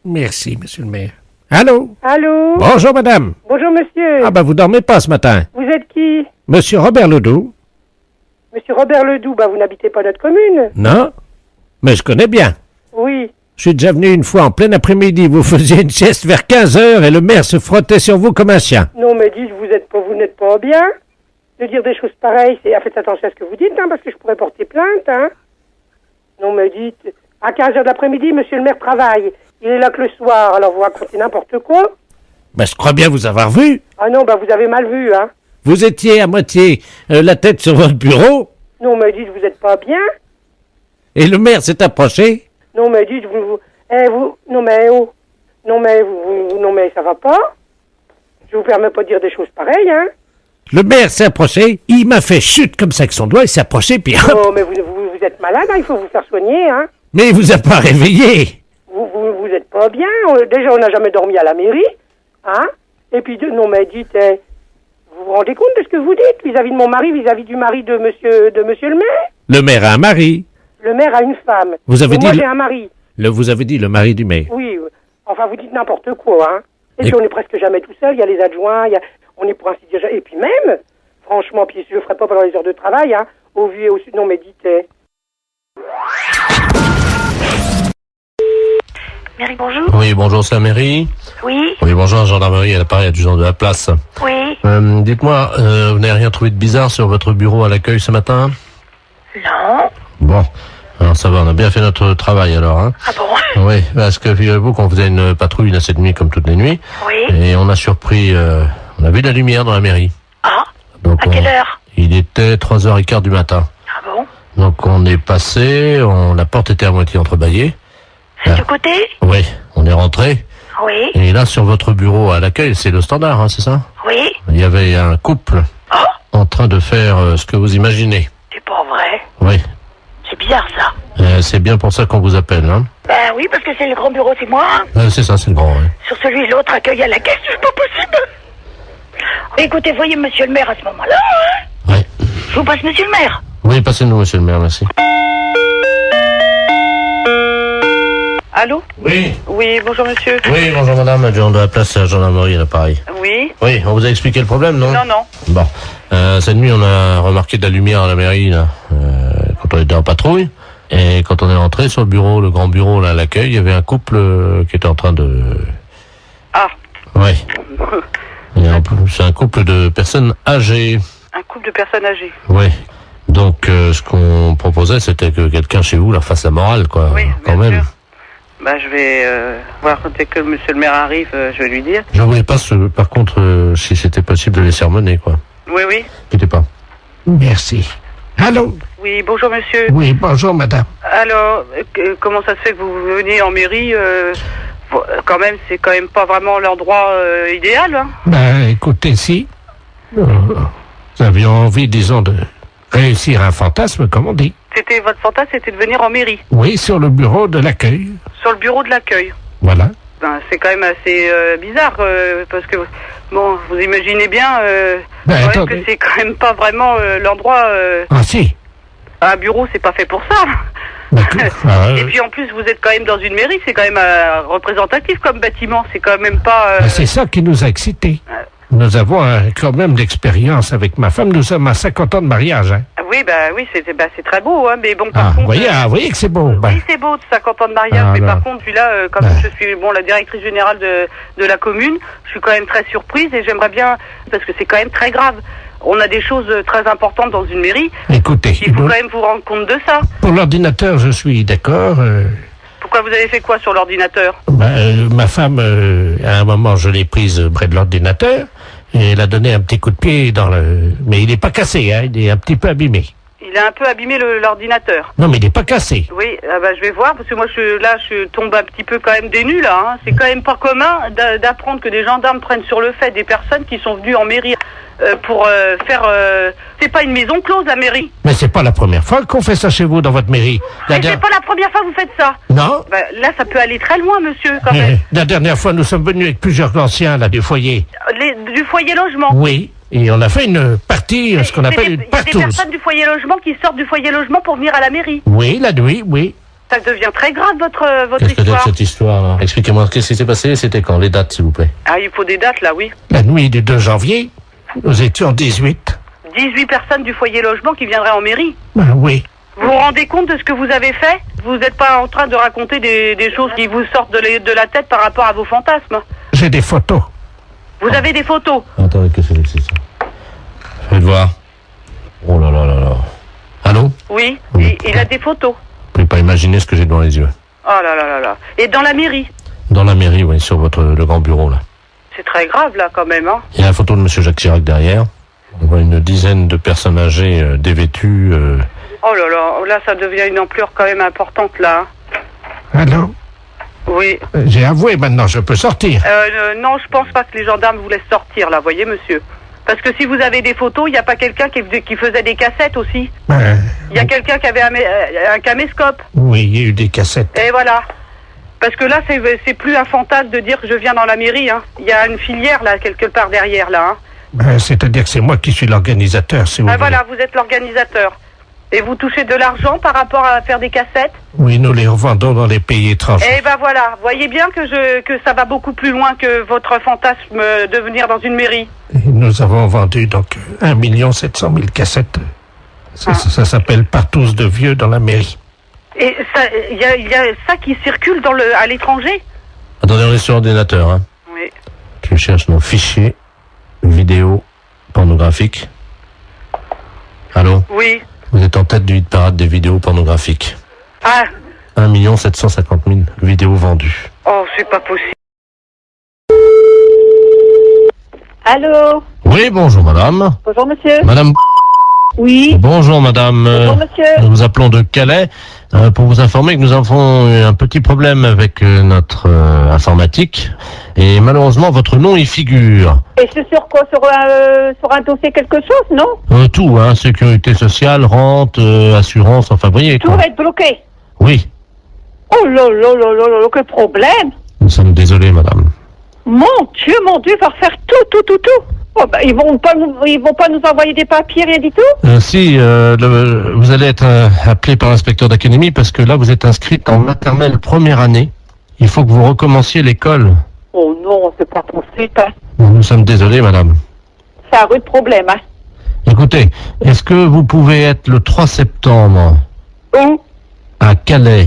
Merci, monsieur le maire. Allô? Allô? Bonjour, madame. Bonjour, monsieur. Ah, vous dormez pas ce matin. Vous êtes qui? Monsieur Robert Ledoux? Monsieur Robert Ledoux, bah vous n'habitez pas notre commune. Non? Mais je connais bien. Oui. Je suis déjà venu une fois en plein après-midi. Vous faisiez une sieste vers 15h et le maire se frottait sur vous comme un chien. Non, mais dites, vous n'êtes pas bien. De dire des choses pareilles, faites attention à ce que vous dites, hein, parce que je pourrais porter plainte, hein. Non, mais dites, à 15h de l'après-midi, monsieur le maire travaille. Il est là que le soir, alors vous racontez n'importe quoi. Je crois bien vous avoir vu. Ah non, bah vous avez mal vu, hein. Vous étiez à moitié la tête sur votre bureau Non, mais dites, vous êtes pas bien. et le maire s'est approché. Non, mais dites, non, mais ça va pas. Je vous permets pas de dire des choses pareilles, hein. Le maire s'est approché, il m'a fait chute comme ça avec son doigt, il s'est approché, puis hop. Oh, mais vous êtes malade, hein, il faut vous faire soigner, hein. Mais il vous a pas réveillé. Vous êtes pas bien. Déjà, on n'a jamais dormi à la mairie, hein. Et puis, non, mais dites, vous vous rendez compte de ce que vous dites vis-à-vis de mon mari, vis-à-vis du mari de monsieur le maire? Le maire a un mari. Le maire a une femme. Vous avez Et moi, dit j'ai un mari. Vous avez dit le mari du maire. Oui, enfin, vous dites n'importe quoi, hein. Et puis, on est presque jamais tout seul. Il y a les adjoints, on est pour ainsi dire... Et puis même, franchement, puis je le ferai pas pendant les heures de travail, hein, au vu et au sud. Non, mais dites... Mairie, bonjour. Oui, bonjour, c'est la mairie. Oui. Oui, bonjour, gendarmerie, à l'appareil adjudant de la place. Oui. Dites-moi, vous n'avez rien trouvé de bizarre sur votre bureau à l'accueil ce matin? Non. Bon, alors ça va, on a bien fait notre travail alors, hein. Ah bon? Oui, parce que figurez-vous qu'on faisait une patrouille là cette nuit comme toutes les nuits. Oui. Et on a surpris, on a vu la lumière dans la mairie. Ah. Donc à quelle heure? Il était 3h15 du matin. Ah bon? Donc on est passé, la porte était à moitié entrebâillée. C'est du côté? Oui, on est rentré. Oui. Et là, sur votre bureau à l'accueil, c'est le standard, hein, c'est ça? Oui. Il y avait un couple en train de faire ce que vous imaginez. C'est pas vrai. Oui. C'est bizarre, ça. C'est bien pour ça qu'on vous appelle, hein. Ben oui, parce que c'est le grand bureau, c'est moi. C'est ça, c'est le grand, oui. Sur celui et l'autre, accueil à la caisse, c'est pas possible. Écoutez, voyez monsieur le maire à ce moment-là, hein. Oui. Je vous passe monsieur le maire. Oui, passez-nous, monsieur le maire, merci. Allô? Oui. Oui, bonjour monsieur. Oui, bonjour madame, adjoint de la place à la gendarmerie à l'appareil. Oui. Oui, on vous a expliqué le problème, non? Non, non. Bon, cette nuit, on a remarqué de la lumière à la mairie, là, quand on était en patrouille. Et quand on est rentré sur le bureau, le grand bureau, là, à l'accueil, il y avait un couple qui était en train de... Ah. Oui. C'est un couple de personnes âgées. Un couple de personnes âgées. Oui. Donc, ce qu'on proposait, c'était que quelqu'un chez vous leur fasse la morale, quoi. Oui, quand bien même. sûr. Bah, je vais voir dès que monsieur le maire arrive, je vais lui dire. Je voulais pas, par contre, si c'était possible de les sermonner, quoi. Oui, oui. N'inquiétez pas. Merci. Allô? Oui, bonjour monsieur. Oui, bonjour madame. Alors, comment ça se fait que vous venez en mairie quand même, c'est quand même pas vraiment l'endroit idéal, hein? Ben, écoutez, si nous avions envie, disons, de réussir un fantasme, comme on dit. C'était votre fantasme, c'était de venir en mairie. Oui, sur le bureau de l'accueil. Sur le bureau de l'accueil. Voilà. Ben, c'est quand même assez bizarre, parce que, bon, vous imaginez bien quand même que c'est quand même pas vraiment l'endroit... Ah si. Un bureau, c'est pas fait pour ça. Et puis en plus, vous êtes quand même dans une mairie, c'est quand même représentatif comme bâtiment, c'est quand même pas... C'est ça qui nous a excités. Nous avons quand même d'expérience avec ma femme, nous sommes à 50 ans de mariage, hein. Oui, c'est très beau, hein, mais bon, par Ah, contre... vous voyez que c'est beau. Oui, c'est beau, 50 ans de mariage, mais par contre, puis là, comme je suis la directrice générale de la commune, je suis quand même très surprise et j'aimerais bien, parce que c'est quand même très grave. On a des choses très importantes dans une mairie. Écoutez, il faut quand même vous rendre compte de ça. Pour l'ordinateur, je suis d'accord. Pourquoi vous avez fait quoi sur l'ordinateur? Ma femme, à un moment, je l'ai prise près de l'ordinateur et elle a donné un petit coup de pied dans le... Mais il n'est pas cassé, hein, il est un petit peu abîmé. Il a un peu abîmé l'ordinateur. Non, mais il n'est pas cassé. Oui, je vais voir, parce que moi, je tombe un petit peu quand même des nues, là. Hein. C'est quand même pas commun d'apprendre que des gendarmes prennent sur le fait des personnes qui sont venues en mairie pour faire... c'est pas une maison close, la mairie. Mais c'est pas la première fois qu'on fait ça chez vous, dans votre mairie. Mais c'est pas la première fois que vous faites ça. Non. Là, ça peut aller très loin, monsieur, quand même. La dernière fois, nous sommes venus avec plusieurs anciens, là, du foyer. Du foyer logement. Oui. Et on a fait une partie, ce qu'on appelle une partouze. Il y a des personnes du foyer logement qui sortent du foyer logement pour venir à la mairie. Oui, la nuit, oui. Ça devient très grave, votre Qu'est-ce que histoire. c'est cette histoire, là? Expliquez-moi, qu'est-ce qui s'est passé? C'était quand? Les dates, s'il vous plaît. Ah, il faut des dates, là, oui. La nuit du 2 janvier, nous étions 18. 18 personnes du foyer logement qui viendraient en mairie. Oui. Vous vous rendez compte de ce que vous avez fait? Vous n'êtes pas en train de raconter des choses qui vous sortent de la tête par rapport à vos fantasmes? J'ai des photos. Vous avez des photos? Attendez, qu'est-ce que c'est ça? Faites voir. Oh là là là là. Allô? Oui, il a des photos. Vous pouvez pas imaginer ce que j'ai devant les yeux. Oh là là là là. Et dans la mairie? Dans la mairie, oui, sur le grand bureau, là. C'est très grave, là, quand même, hein. Il y a la photo de M. Jacques Chirac derrière. On voit une dizaine de personnes âgées dévêtues. Oh là là, ça devient une ampleur quand même importante, là. Allô? Oui. J'ai avoué, maintenant, je peux sortir. Non, je pense pas que les gendarmes vous laissent sortir, là, voyez, monsieur. Parce que si vous avez des photos, il n'y a pas quelqu'un qui faisait des cassettes aussi. Il y a quelqu'un qui avait un caméscope. Oui, il y a eu des cassettes. Et voilà. Parce que là, c'est plus un fantasme de dire que je viens dans la mairie, hein. Il y a une filière, là, quelque part derrière, là, hein. C'est-à-dire que c'est moi qui suis l'organisateur, si vous voulez. Voilà, vous êtes l'organisateur. Et vous touchez de l'argent par rapport à faire des cassettes? Oui, nous les revendons dans les pays étrangers. Eh ben voilà, voyez bien que ça va beaucoup plus loin que votre fantasme de venir dans une mairie. Et nous avons vendu donc 1 700 000 cassettes. Ça s'appelle Partous de Vieux dans la mairie. Et il y a ça qui circule à l'étranger? Attendez, on est sur ordinateur, hein. Oui. Tu cherches nos fichiers vidéo pornographiques. Allô? Oui. Vous êtes en tête du hit parade des vidéos pornographiques. Ah. 1 750 000 vidéos vendues. Oh, c'est pas possible. Allô? Oui, bonjour madame. Bonjour monsieur. Madame. Oui. Bonjour madame. Bonjour monsieur. Nous vous appelons de Calais pour vous informer que nous avons eu un petit problème avec notre informatique et malheureusement votre nom y figure. Et c'est sur quoi? Sur un dossier quelque chose, non? Tout, hein, sécurité sociale, rente, assurance, enfin voyez Tout quoi. va être bloqué. Oui, Oh là là là là là, quel problème! nous sommes désolés madame. Mon Dieu, il va refaire tout. Oh, bah, ils vont pas nous envoyer des papiers, rien du tout? Si, vous allez être appelé par l'inspecteur d'académie parce que là vous êtes inscrite en maternelle première année. Il faut que vous recommenciez l'école. Oh non, c'est pas possible, hein. Nous sommes désolés madame. C'est un rude problème, hein. Écoutez, est-ce que vous pouvez être le 3 septembre Où? à Calais,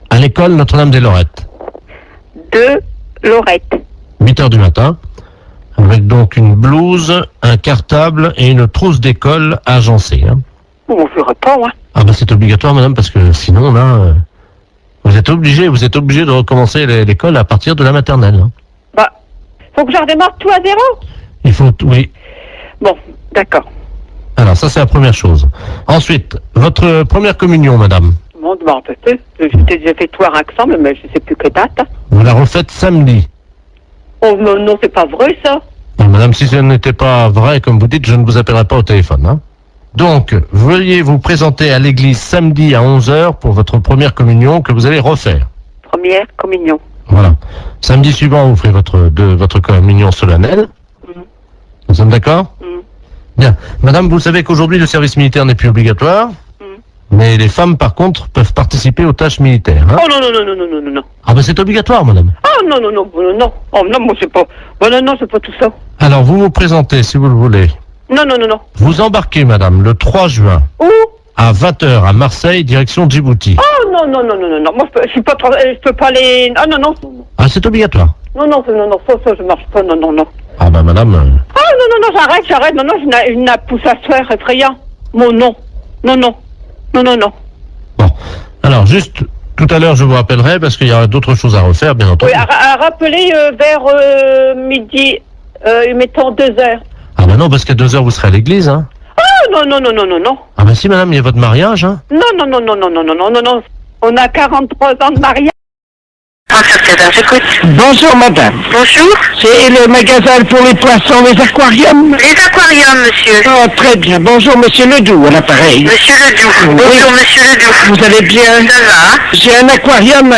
à l'école Notre-Dame-des-Lorettes, De Lorette. 8h du matin, avec donc une blouse, un cartable et une trousse d'école agencée. Hein. On ferait pas, hein. Ah ben c'est obligatoire madame, parce que sinon là, vous êtes obligé de recommencer l'école à partir de la maternelle. Hein. Bah, faut que je redémarre tout à zéro? Il faut, oui. Bon, d'accord. Alors ça c'est la première chose. Ensuite, votre première communion madame, Bon, en fait, j'ai déjà fait tout à Raxamble, mais je sais plus quelle date. vous la refaites samedi. Oh non, c'est pas vrai ça. Et madame, si ce n'était pas vrai, comme vous dites, je ne vous appellerai pas au téléphone. Hein. Donc, veuillez vous présenter à l'église samedi à 11h pour votre première communion que vous allez refaire. Première communion. Voilà. Samedi suivant, vous ferez votre communion solennelle. Nous sommes d'accord? Bien. Madame, vous savez qu'aujourd'hui, le service militaire n'est plus obligatoire. Mais les femmes, par contre, peuvent participer aux tâches militaires. Hein. Oh non. Ah ben c'est obligatoire, madame. Oh non. Oh non, moi c'est pas... Bon, non, c'est pas tout ça. Alors, vous vous présentez, si vous le voulez. Non. Vous embarquez, madame, le 3 juin. Où? À 20h à Marseille, direction Djibouti. Oh non. Moi je suis pas... Je peux pas aller... Ah non. Ah, c'est obligatoire. Non, ça je marche pas, non. Ah ben madame... Ah non, j'arrête. Non, je n'ai pousse à se faire effrayant. Mon non. Non. Alors, juste, tout à l'heure, je vous rappellerai, parce qu'il y aura d'autres choses à refaire, bien entendu. Oui, à rappeler vers midi, mettons 2h. Ah ben non, parce qu'à 2h, vous serez à l'église, hein. Ah non. Ah ben si, madame, il y a votre mariage, hein. Non. On a 43 ans de mariage. Bonjour madame. Bonjour. C'est le magasin pour les poissons, les aquariums? Les aquariums, monsieur. Oh, très bien. Bonjour monsieur Ledoux, à l'appareil. Monsieur Ledoux. Bonjour, monsieur Ledoux. Vous allez bien? Ça va? J'ai un aquarium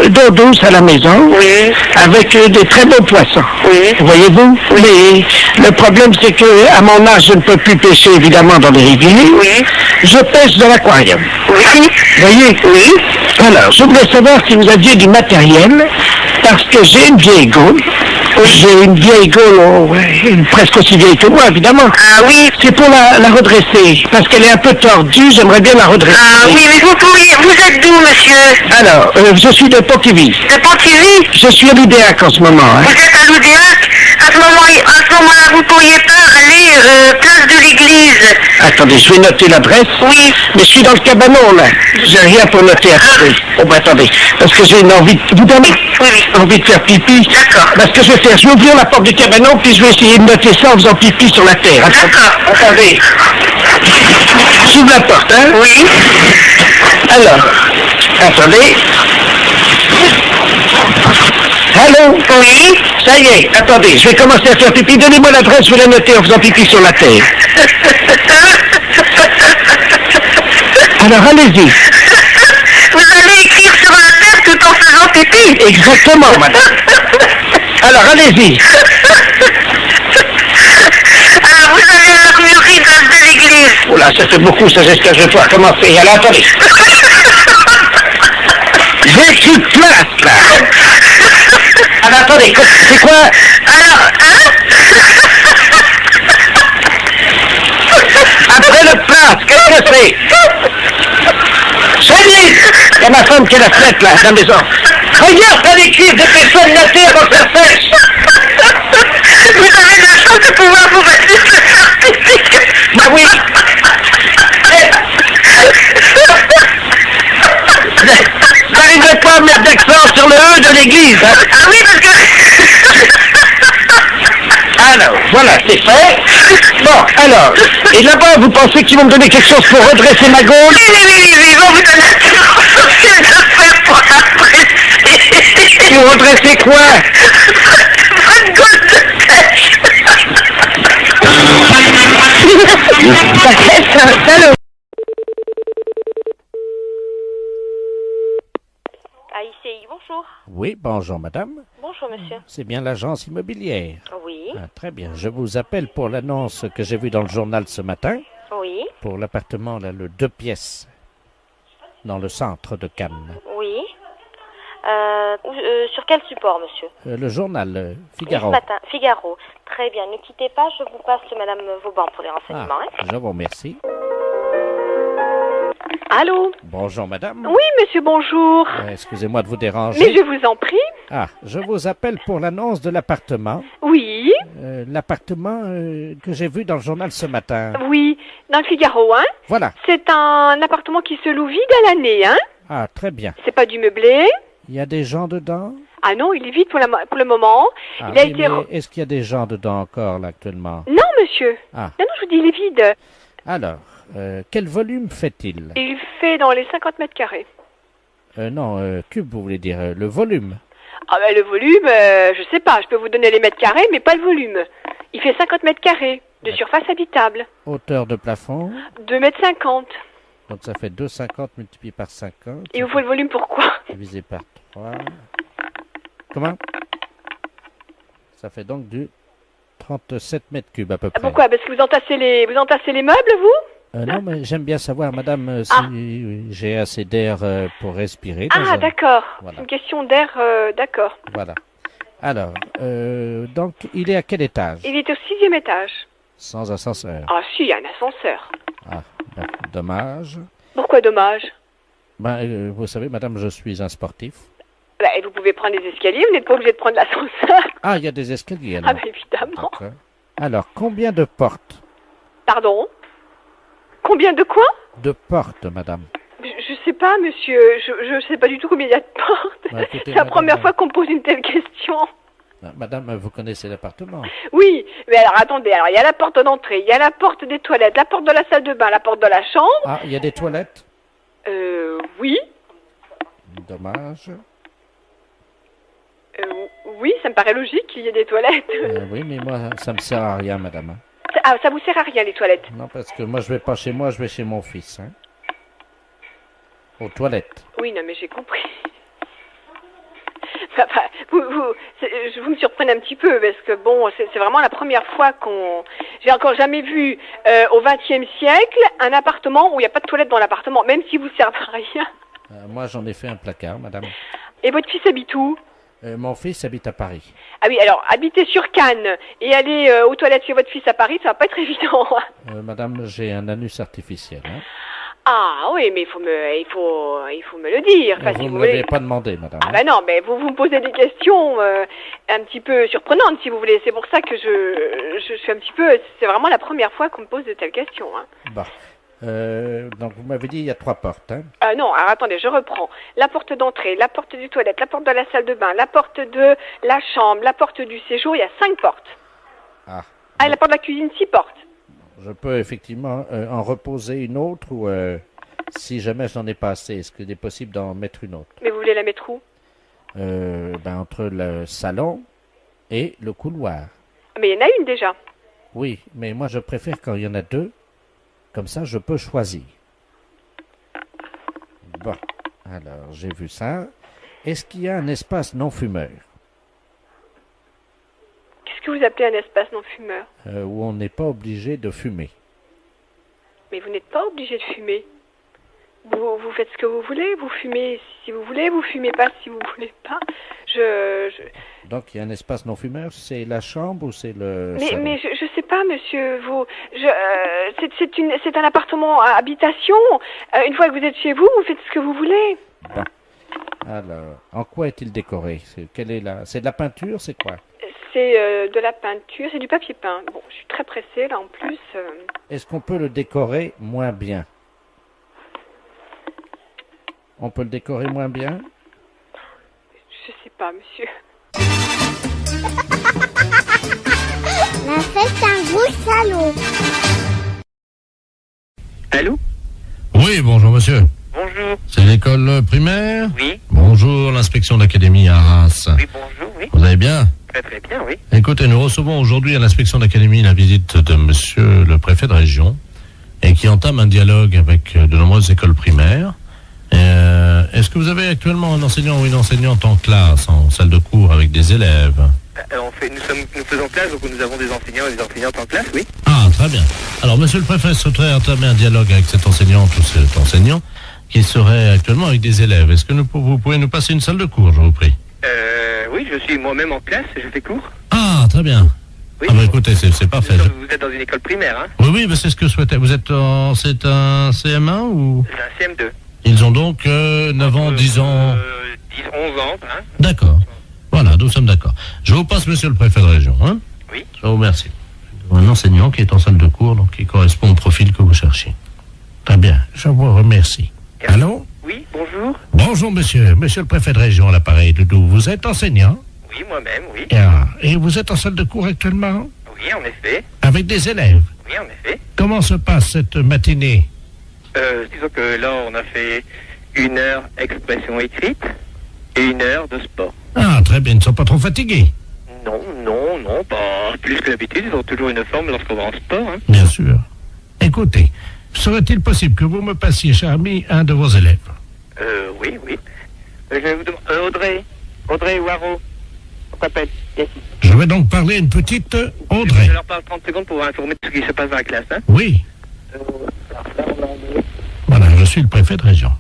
d'eau douce à la maison. Oui. Avec des très beaux poissons. Oui. Voyez-vous? Mais le problème, c'est que à mon âge, je ne peux plus pêcher, évidemment, dans les rivières. Oui. Je pêche dans l'aquarium. Oui. Voyez? Oui. Alors, je voulais savoir si vous aviez du matériel, parce que j'ai une vieille gaule. J'ai une vieille gaule, presque aussi vieille que moi, évidemment. Ah oui. C'est pour la redresser, parce qu'elle est un peu tordue, j'aimerais bien la redresser. Ah oui, mais vous êtes d'où, monsieur? Alors, je suis de Pontivy. De Pontivy? Je suis à l'Oudéac en ce moment. Hein. Vous êtes à l'Oudéac? À ce moment-là, vous pourriez pas aller place de l'église? Attendez, je vais noter l'adresse. Oui. Mais je suis dans le cabanon, là. J'ai rien pour noter, attendez. Oh, ben attendez, parce que j'ai une envie... Vous donnez envie de faire pipi? D'accord. Parce que je vais faire, je vais ouvrir la porte du cabanon, puis je vais essayer de noter ça en faisant pipi sur la terre. D'accord. Attendez. J'ouvre la porte, hein? Oui. Alors, attendez. Allô? Oui. Ça y est, attendez, je vais commencer à faire pipi. Donnez-moi l'adresse, je vais la noter en faisant pipi sur la terre. Alors, allez-y. Vous allez écrire sur la terre tout en faisant pipi? Exactement, madame. Alors, allez-y. Alors, vous avez l'armurerie place de l'église. Oh là, ça fait beaucoup, ça, c'est ce que je vais pouvoir commencer. Alors, attendez. J'ai plus de place, là. Alors, attendez, c'est quoi? Alors, hein? Après le place, qu'est-ce que c'est? Salut! Il y a ma femme qui a la fenêtre, là, dans la maison. Regarde, t'as des cuivres, des personnes de la terre dans sa sèche. Vous avez de la chance de pouvoir vous mettre le certificat. Bah oui. J'arriverai pas à mettre d'accent sur le E de l'église. Hein. Ah oui, parce que... Alors, voilà, c'est fait. Bon, alors, et là-bas, vous pensez qu'ils vont me donner quelque chose pour redresser ma gaule? Oui, ils vont vous donner quelque chose de faire pour redresser. Pour redresser quoi? Votre gaule de pêche. C'est un salaud. AICI, bonjour. Oui, bonjour madame. Bonjour monsieur. C'est bien l'agence immobilière. Oui. Ah, très bien. Je vous appelle pour l'annonce que j'ai vue dans le journal ce matin. Oui. Pour l'appartement, là, le 2 pièces, dans le centre de Cannes. Oui. Sur quel support, monsieur? Le journal Figaro. Ce matin, Figaro. Très bien, ne quittez pas, je vous passe madame Vauban pour les renseignements. Ah, je vous remercie. Allô? Bonjour madame. Oui, monsieur, bonjour. Excusez-moi de vous déranger. Mais je vous en prie. Ah, je vous appelle pour l'annonce de l'appartement. Oui. L'appartement que j'ai vu dans le journal ce matin. Oui, dans le Figaro, hein? Voilà. C'est un appartement qui se loue vide à l'année, hein? Ah, très bien. C'est pas du meublé? Il y a des gens dedans? Ah non, il est vide pour le moment. Ah, il a oui, été... mais est-ce qu'il y a des gens dedans encore, là, actuellement? Non, monsieur. Ah. Non, je vous dis, il est vide. Alors, quel volume fait-il? Il fait dans les 50 mètres carrés. Non, cube, vous voulez dire, le volume. Ah ben, le volume, je sais pas, je peux vous donner les mètres carrés, mais pas le volume. Il fait 50 mètres carrés de surface habitable. Hauteur de plafond? 2,50 mètres. Donc ça fait 2,50 multiplié par 50. Et vous faut le volume pourquoi? Divisé par 3. Comment? Ça fait donc du 37 mètres cubes à peu près. Pourquoi? Parce que vous entassez les meubles, vous? Non, mais j'aime bien savoir, madame, si j'ai assez d'air pour respirer. Ah, d'accord. Voilà. C'est une question d'air, d'accord. Voilà. Alors, donc, il est à quel étage? Il est au 6e étage. Sans ascenseur. Ah si, il y a un ascenseur. Ah, ben, dommage. Pourquoi dommage? Ben, vous savez, madame, je suis un sportif. Ben, vous pouvez prendre les escaliers, vous n'êtes pas obligé de prendre l'ascenseur. Ah, il y a des escaliers, alors. Ah ben évidemment. Alors, combien de portes? Pardon? Combien de quoi? De portes, madame. Je sais pas, monsieur. Je sais pas du tout combien il y a de portes. Bah, écoutez, c'est la première madame, fois qu'on me pose une telle question. Madame, vous connaissez l'appartement? Oui, mais alors attendez, alors il y a la porte d'entrée, il y a la porte des toilettes, la porte de la salle de bain, la porte de la chambre. Ah, il y a des toilettes? Oui. Dommage. Oui, ça me paraît logique qu'il y ait des toilettes. Oui, mais moi, ça me sert à rien, madame. Ah, ça vous sert à rien, les toilettes? Non, parce que moi, je vais pas chez moi, je vais chez mon fils. Hein. Aux toilettes. Oui, non, mais j'ai compris. Enfin, vous me surprenez un petit peu, parce que bon, c'est vraiment la première fois qu'on... J'ai encore jamais vu, au XXe siècle, un appartement où il n'y a pas de toilette dans l'appartement, même si vous servez à rien. Moi, j'en ai fait un placard, madame. Et votre fils habite où? Mon fils habite à Paris. Ah oui, alors, habiter sur Cannes et aller aux toilettes chez votre fils à Paris, ça va pas être évident. Madame, j'ai un anus artificiel. Hein. Ah oui, mais il faut me le dire. Enfin, vous si ne vous me l'avez voulez. pas demandé, madame. Ah ben non, mais vous me posez des questions un petit peu surprenantes, si vous voulez. C'est pour ça que je suis un petit peu... C'est vraiment la première fois qu'on me pose de telles questions. Hein. Bon. Donc, vous m'avez dit il y a 3 portes. Hein. Non, alors attendez, je reprends. La porte d'entrée, la porte du toilette, la porte de la salle de bain, la porte de la chambre, la porte du séjour, il y a 5 portes. Ah. Ah, et la porte de la cuisine, 6 portes. Je peux effectivement en reposer une autre ou si jamais je n'en ai pas assez, est-ce qu'il est possible d'en mettre une autre? Mais vous voulez la mettre où? Entre le salon et le couloir. Mais il y en a une déjà. Oui, mais moi je préfère quand il y en a 2. Comme ça, je peux choisir. Bon, alors j'ai vu ça. Est-ce qu'il y a un espace non-fumeur? Qu'est-ce que vous appelez un espace non-fumeur? Où on n'est pas obligé de fumer. mais vous n'êtes pas obligé de fumer. Vous faites ce que vous voulez, vous fumez si vous voulez, vous fumez pas si vous voulez pas. Donc il y a un espace non fumeur, c'est la chambre ou c'est le salon? Mais je sais pas, monsieur. C'est un appartement à habitation. Une fois que vous êtes chez vous, vous faites ce que vous voulez. Bon. Alors, en quoi est-il décoré? C'est de la peinture, c'est quoi? C'est de la peinture, c'est du papier peint. Bon, je suis très pressée là en plus. Est-ce qu'on peut le décorer moins bien? On peut le décorer moins bien? Je sais pas, monsieur. La fête d'un gros salaud. Allô? Oui, bonjour monsieur. Bonjour. C'est l'école primaire? Oui. Bonjour, l'inspection d'académie à Arras. Oui, bonjour, oui. Vous allez bien? Très très bien, oui. Écoutez, nous recevons aujourd'hui à l'inspection d'académie la visite de monsieur le préfet de région et qui entame un dialogue avec de nombreuses écoles primaires. Est-ce que vous avez actuellement un enseignant ou une enseignante en classe, en salle de cours avec des élèves? Nous faisons classe, donc nous avons des enseignants et des enseignantes en classe, oui. Ah, très bien. Alors, monsieur le préfet souhaiterait entamer un dialogue avec cette enseignante ou cet enseignant qui serait actuellement avec des élèves. Est-ce que vous pouvez nous passer une salle de cours, je vous prie? Oui, je suis moi-même en classe, je fais cours. Ah, très bien. Oui. Ah bah écoutez, c'est parfait. Vous êtes dans une école primaire, hein? Oui, mais c'est ce que je souhaitais. C'est un CM1 ou? C'est un CM2. Ils ont donc 9 ans, 10 ans... 10, 11 ans, hein? D'accord. Voilà, nous sommes d'accord. Je vous passe monsieur le préfet de région, hein? Oui. Je vous remercie. Un enseignant qui est en salle de cours, donc qui correspond au profil que vous cherchez. Très bien, je vous remercie. Allô? Oui, bonjour. Bonjour monsieur, monsieur le préfet de région à l'appareil, Doudou. Vous êtes enseignant? Oui, moi-même, oui. Et vous êtes en salle de cours actuellement? Oui, en effet. Avec des élèves? Oui, en effet. Comment se passe cette matinée? Disons que là, on a fait 1 heure expression écrite et 1 heure de sport. Ah, très bien, ils ne sont pas trop fatigués? Non, pas plus que d'habitude. Ils ont toujours une forme lorsqu'on va en sport, hein. Bien sûr. Écoutez, serait-il possible que vous me passiez, cher ami, un de vos élèves? Oui. Je vais vous demander... Audrey Waro, on t'appelle. Yes. Je vais donc parler à une petite Audrey. Je leur parle 30 secondes pour vous informer de ce qui se passe dans la classe, hein. Oui. Voilà, je suis le préfet de région.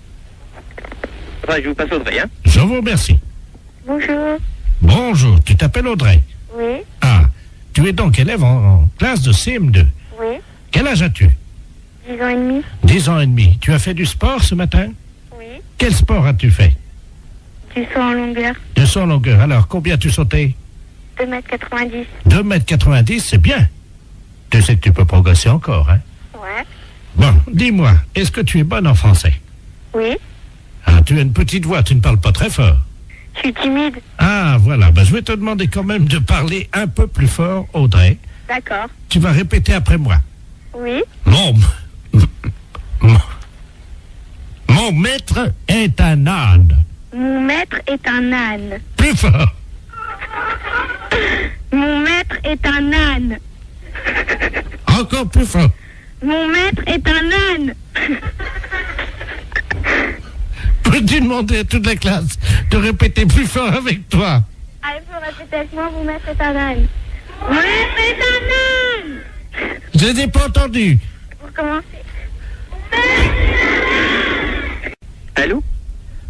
Enfin, je vous passe Audrey, hein. Je vous remercie. Bonjour. Bonjour, tu t'appelles Audrey? Oui. Ah, tu es donc élève en classe de CM2. Oui. Quel âge as-tu? 10 ans et demi. 10 ans et demi. Tu as fait du sport ce matin? Oui. Quel sport as-tu fait? Du saut en longueur. Du saut en longueur. Alors, combien as-tu sauté? 2,90 m. 2,90 m, c'est bien. Tu sais que tu peux progresser encore, hein? Ouais. Bon, dis-moi, est-ce que tu es bonne en français? Oui. Ah, tu as une petite voix, tu ne parles pas très fort. Je suis timide. Ah, voilà, je vais te demander quand même de parler un peu plus fort, Audrey. D'accord. Tu vas répéter après moi. Oui. Mon maître est un âne. Mon maître est un âne. Plus fort. Mon maître est un âne. Encore plus fort. Mon maître est un âne. Peux-tu demander à toute la classe de répéter plus fort avec toi? Ah, il faut répéter avec moi, mon maître est un âne. Mon maître est un âne. Je n'ai pas entendu. Pour commencer. Allô?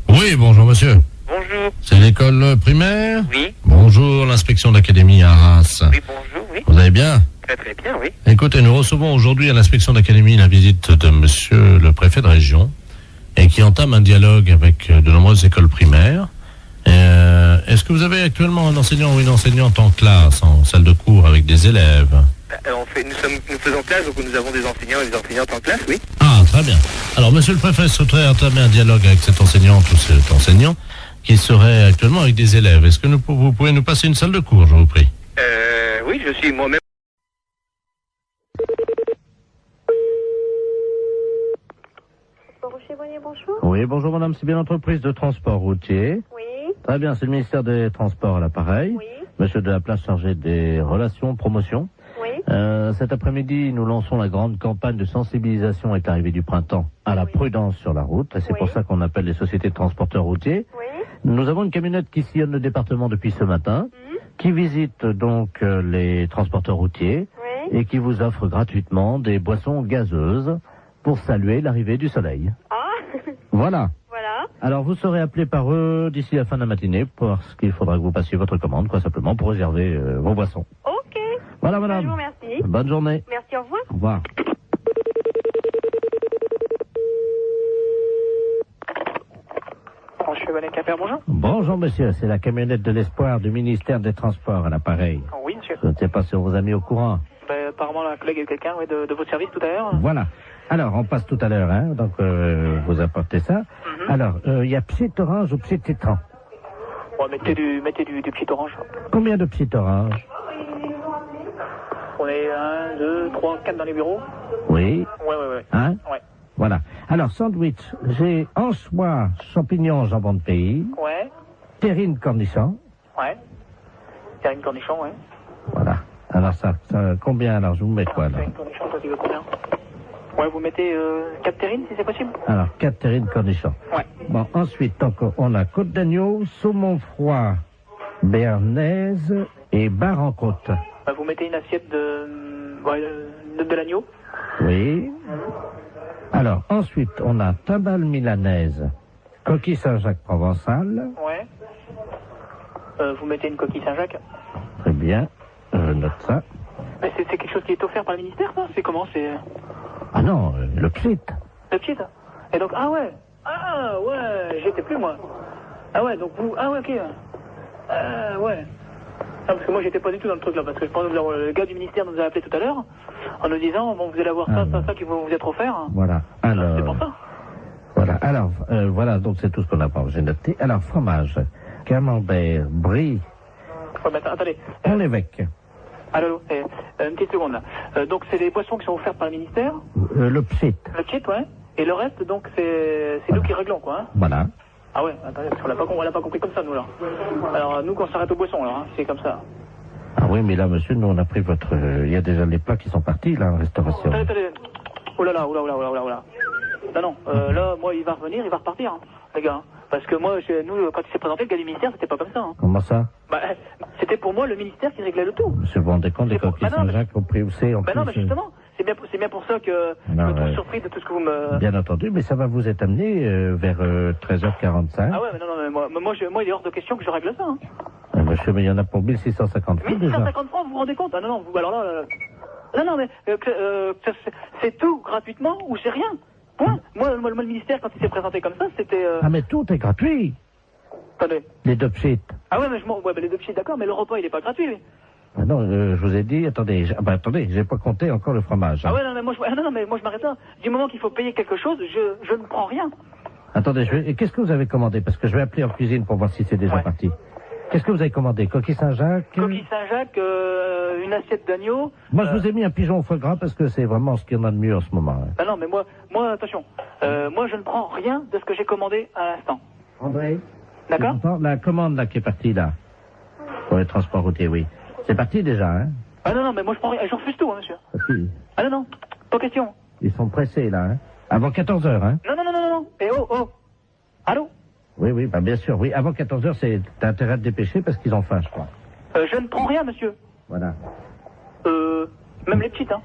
Oui, bonjour monsieur. Bonjour. C'est l'école primaire? Oui. Bonjour, l'inspection d'académie à Arras. Oui, bonjour, oui. Vous allez bien? Très très bien, oui. Écoutez, nous recevons aujourd'hui à l'inspection d'académie la visite de monsieur le préfet de région et qui entame un dialogue avec de nombreuses écoles primaires. Est-ce que vous avez actuellement un enseignant ou une enseignante en classe, en salle de cours avec des élèves? Nous faisons classe, donc nous avons des enseignants et des enseignantes en classe, oui. Ah, très bien. Alors, monsieur le préfet souhaiterait entamer un dialogue avec cette enseignante ou cet enseignant qui serait actuellement avec des élèves. Est-ce que vous pouvez nous passer une salle de cours, je vous prie? Oui, je suis moi-même. Bonjour. Oui, bonjour madame, c'est bien l'entreprise de transport routier. Oui. Très bien, c'est le ministère des Transports à l'appareil. Oui. Monsieur de la Place chargé des relations, promotion. Oui. Cet après-midi, nous lançons la grande campagne de sensibilisation avec l'arrivée du printemps à la prudence sur la route. Et c'est pour ça qu'on appelle les sociétés de transporteurs routiers. Oui. Nous avons une camionnette qui sillonne le département depuis ce matin, qui visite donc les transporteurs routiers et qui vous offre gratuitement des boissons gazeuses pour saluer l'arrivée du soleil. Ah. Voilà. Voilà. Alors, vous serez appelé par eux d'ici la fin de la matinée parce qu'il faudra que vous passiez votre commande, quoi, simplement, pour réserver vos boissons. Ok. Voilà, madame. Je vous remercie. Bonne journée. Merci, au revoir. Au revoir. Bonjour. Bonjour, monsieur. C'est la camionnette de l'espoir du ministère des Transports à l'appareil. Oui, monsieur. Je ne sais pas si on vous a mis au courant. Ben, apparemment, la collègue est quelqu'un de votre service tout à l'heure. Voilà. Alors, on passe tout à l'heure, hein. Donc, vous apportez ça. Alors, il y a P'tit Orange ou P'tit Citron. Ouais, mettez du P'tit Orange. Combien de P'tit Orange? On est 1, 2, 3, 4 dans les bureaux. Oui. Ouais. Hein? Ouais. Voilà. Alors, sandwich, j'ai anchois, champignons, jambon de pays. Ouais. Terrine cornichon. Ouais. Terrine cornichon, ouais. Voilà. Alors, ça combien, alors? Je vous mets quoi, là? Terrine cornichon, toi, tu veux combien? Ouais, vous mettez 4 terrines, si c'est possible. Alors, 4 terrines cornichons. Ouais. Bon, ensuite, donc, on a côte d'agneau, saumon froid, béarnaise et bar en côte. Bah, vous mettez une assiette de l'agneau. Oui. Alors, ensuite, on a timbale milanaise, coquille Saint-Jacques provençale. Ouais. Vous mettez une coquille Saint-Jacques. Très bien, je note ça. Mais c'est quelque chose qui est offert par le ministère, ça? C'est comment? C'est... Ah non, le P'tit. Le P'tit. Et donc, ah ouais, j'y étais plus, moi. Ah ouais, donc vous, ah ouais, ok. Ouais. Ah, parce que moi, j'étais pas du tout dans le truc, là, parce que je pense que le gars du ministère nous a appelé tout à l'heure, en nous disant, bon, vous allez avoir ça qui va vous être offert. Voilà. Alors. C'est pour ça. Voilà. Alors, voilà, donc c'est tout ce qu'on a pas. J'ai noté. Alors, fromage, camembert, brie. Ouais, mais attendez. On l'évêque. Allô, une petite seconde, là. Donc, c'est des boissons qui sont offertes par le ministère. Le P'tit. Le P'tit, ouais. Et le reste, donc, c'est nous qui réglons, quoi, hein. Voilà. Ah ouais, attendez, parce qu'on l'a pas compris comme ça, nous, là. Alors, nous, qu'on s'arrête aux boissons, là, hein, c'est comme ça. Ah oui, mais là, monsieur, nous, on a pris votre... Il y a déjà les plats qui sont partis, là, en restauration. Attendez. Oh là là. Non, là, moi, il va revenir, il va repartir, hein, les gars. Hein. Parce que moi, nous, quand il s'est présenté, le gars du ministère, c'était pas comme ça. Hein. Comment ça? Bah, c'était pour moi le ministère qui réglait le tout. Monsieur, vous vous rendez compte des coquilles Saint-Jacques au prix où c'est, en plus... non, mais justement, c'est bien pour ça que je me trouve surpris de tout ce que vous me... Bien entendu, mais ça va vous être amené vers 13h45. Ah ouais, mais non, mais moi, il est hors de question que je règle ça. Hein. Monsieur, mais il y en a pour 1650 francs déjà. 1650 francs, vous vous rendez compte? Ah non, vous, alors là... Non, mais c'est tout gratuitement ou c'est rien. Point. Moi, le ministère, quand il s'est présenté comme ça, c'était... Ah, mais tout est gratuit. Attendez. Les deux P'tit. Ah ouais, mais les deux P'tit, d'accord, mais le repas, il est pas gratuit, lui. Ah non, je vous ai dit, attendez, j'ai pas compté encore le fromage. Hein. Ah ouais, non, mais moi, je m'arrête là. Du moment qu'il faut payer quelque chose, je ne prends rien. Attendez, et qu'est-ce que vous avez commandé? Parce que je vais appeler en cuisine pour voir si c'est déjà parti. Qu'est-ce que vous avez commandé? Coquille Saint-Jacques? Coquille Saint-Jacques, une assiette d'agneau. Moi, je vous ai mis un pigeon au foie gras parce que c'est vraiment ce qu'il y en a de mieux en ce moment. Hein. Ah non, mais moi, attention. Moi, je ne prends rien de ce que j'ai commandé à l'instant. André? D'accord? La commande, là, qui est partie, là. Pour les transports routiers, oui. C'est parti déjà, hein? Ah non, mais moi, je prends rien. Je refuse tout, hein, monsieur. Parti. Ah non, pas question. Ils sont pressés, là, hein? Avant 14h, hein? Non. Et oh. Allô? Oui, bah bien sûr, oui. Avant 14h, t'as intérêt à te dépêcher parce qu'ils ont faim, je crois. Je ne prends rien, monsieur. Voilà. Même les petites, hein.